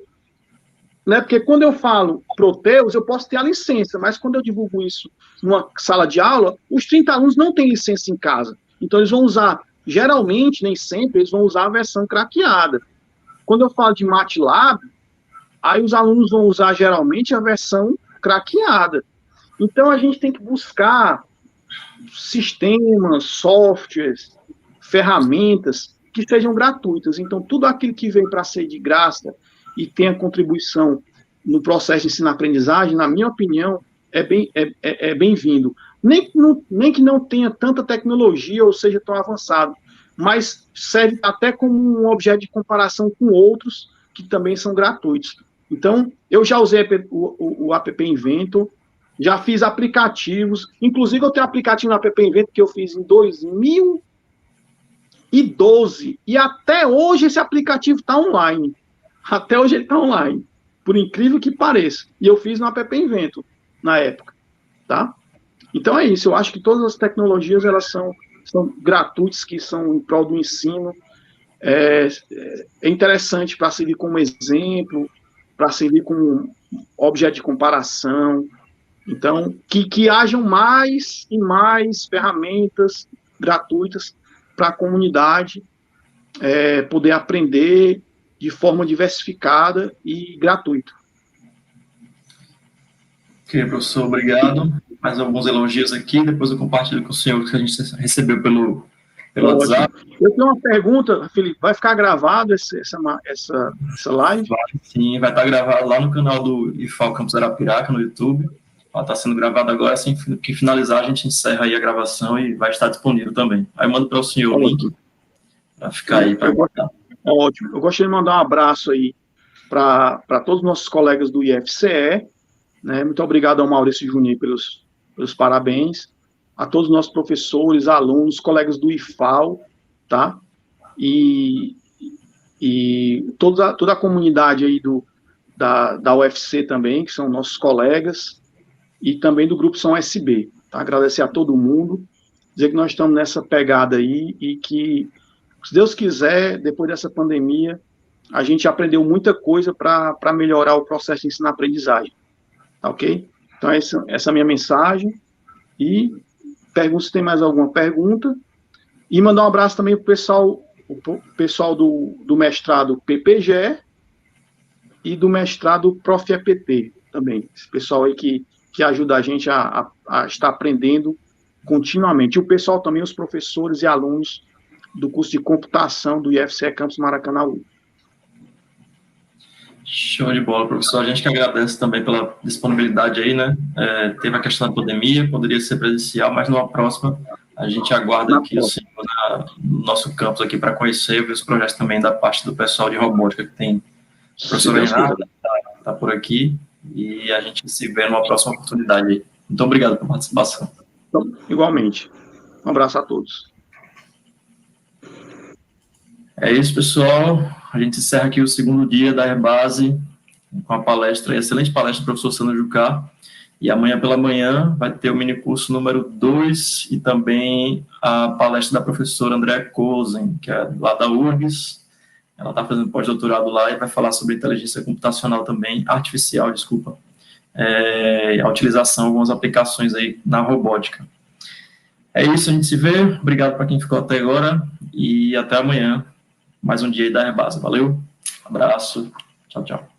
né? Porque quando eu falo Proteus, eu posso ter a licença, mas quando eu divulgo isso numa sala de aula, os 30 alunos não têm licença em casa. Então, eles vão usar, geralmente, nem sempre, eles vão usar a versão craqueada. Quando eu falo de MATLAB, aí os alunos vão usar, geralmente, a versão craqueada. Então, a gente tem que buscar sistemas, softwares, ferramentas que sejam gratuitas. Então, tudo aquilo que vem para ser de graça e tenha contribuição no processo de ensino-aprendizagem, na minha opinião, é bem-vindo. Nem que não tenha tanta tecnologia ou seja tão avançado, mas serve até como um objeto de comparação com outros que também são gratuitos. Então, eu já usei o App Inventor, já fiz aplicativos, inclusive eu tenho aplicativo no App Inventor que eu fiz em 2012, e até hoje esse aplicativo está online. Até hoje ele está online, por incrível que pareça. E eu fiz no App Inventor, na época, tá? Então é isso, eu acho que todas as tecnologias, elas são gratuitas, que são em prol do ensino. É interessante para servir como exemplo, para servir como objeto de comparação. Então, que hajam mais e mais ferramentas gratuitas para a comunidade poder aprender de forma diversificada e gratuita. Ok, professor, obrigado. Mais alguns elogios aqui, depois eu compartilho com o senhor que a gente recebeu pelo WhatsApp. Eu tenho uma pergunta, Felipe, vai ficar gravado essa live? Sim, vai estar gravado lá no canal do IFAL Campus Arapiraca, no YouTube. ela está sendo gravada agora, assim que finalizar a gente encerra aí a gravação e vai estar disponível também. Aí eu mando para o senhor o link, para ficar aí, para guardar. Ótimo. Eu gostaria de mandar um abraço aí para todos os nossos colegas do IFCE, né? Muito obrigado ao Maurício Juninho pelos parabéns, a todos os nossos professores, alunos, colegas do IFAL, tá? E toda a comunidade aí da UFC também, que são nossos colegas, e também do Grupo São SB, tá? Agradecer a todo mundo, dizer que nós estamos nessa pegada aí e que, se Deus quiser, depois dessa pandemia, a gente aprendeu muita coisa para melhorar o processo de ensino-aprendizagem, tá ok? Então, essa é a minha mensagem, e pergunto se tem mais alguma pergunta, e mandar um abraço também para o pessoal do mestrado PPGE e do mestrado Prof. EPT também, esse pessoal aí que ajuda a gente a estar aprendendo continuamente, e o pessoal também, os professores e alunos do curso de computação do IFCE Campus Maracanã. Show de bola, professor. A gente que agradece também pela disponibilidade aí, né? Teve a questão da pandemia, poderia ser presencial, mas numa próxima a gente aguarda aqui o senhor no nosso campus aqui para conhecer e ver os projetos também da parte do pessoal de robótica que tem. O professor Renato está por aqui e a gente se vê numa próxima oportunidade aí. Muito obrigado pela participação. Então, igualmente. Um abraço a todos. É isso, pessoal. A gente encerra aqui o segundo dia da Airbase com a palestra, excelente palestra do professor Sandro Jucá. E amanhã pela manhã vai ter o minicurso número 2 e também a palestra da professora Andréa Kozen, que é lá da URGS. Ela está fazendo pós-doutorado lá e vai falar sobre inteligência computacional também, artificial, desculpa, a utilização de algumas aplicações aí na robótica. É isso, a gente se vê. Obrigado para quem ficou até agora e até amanhã. Mais um dia aí da Airbase. Valeu, abraço, tchau, tchau.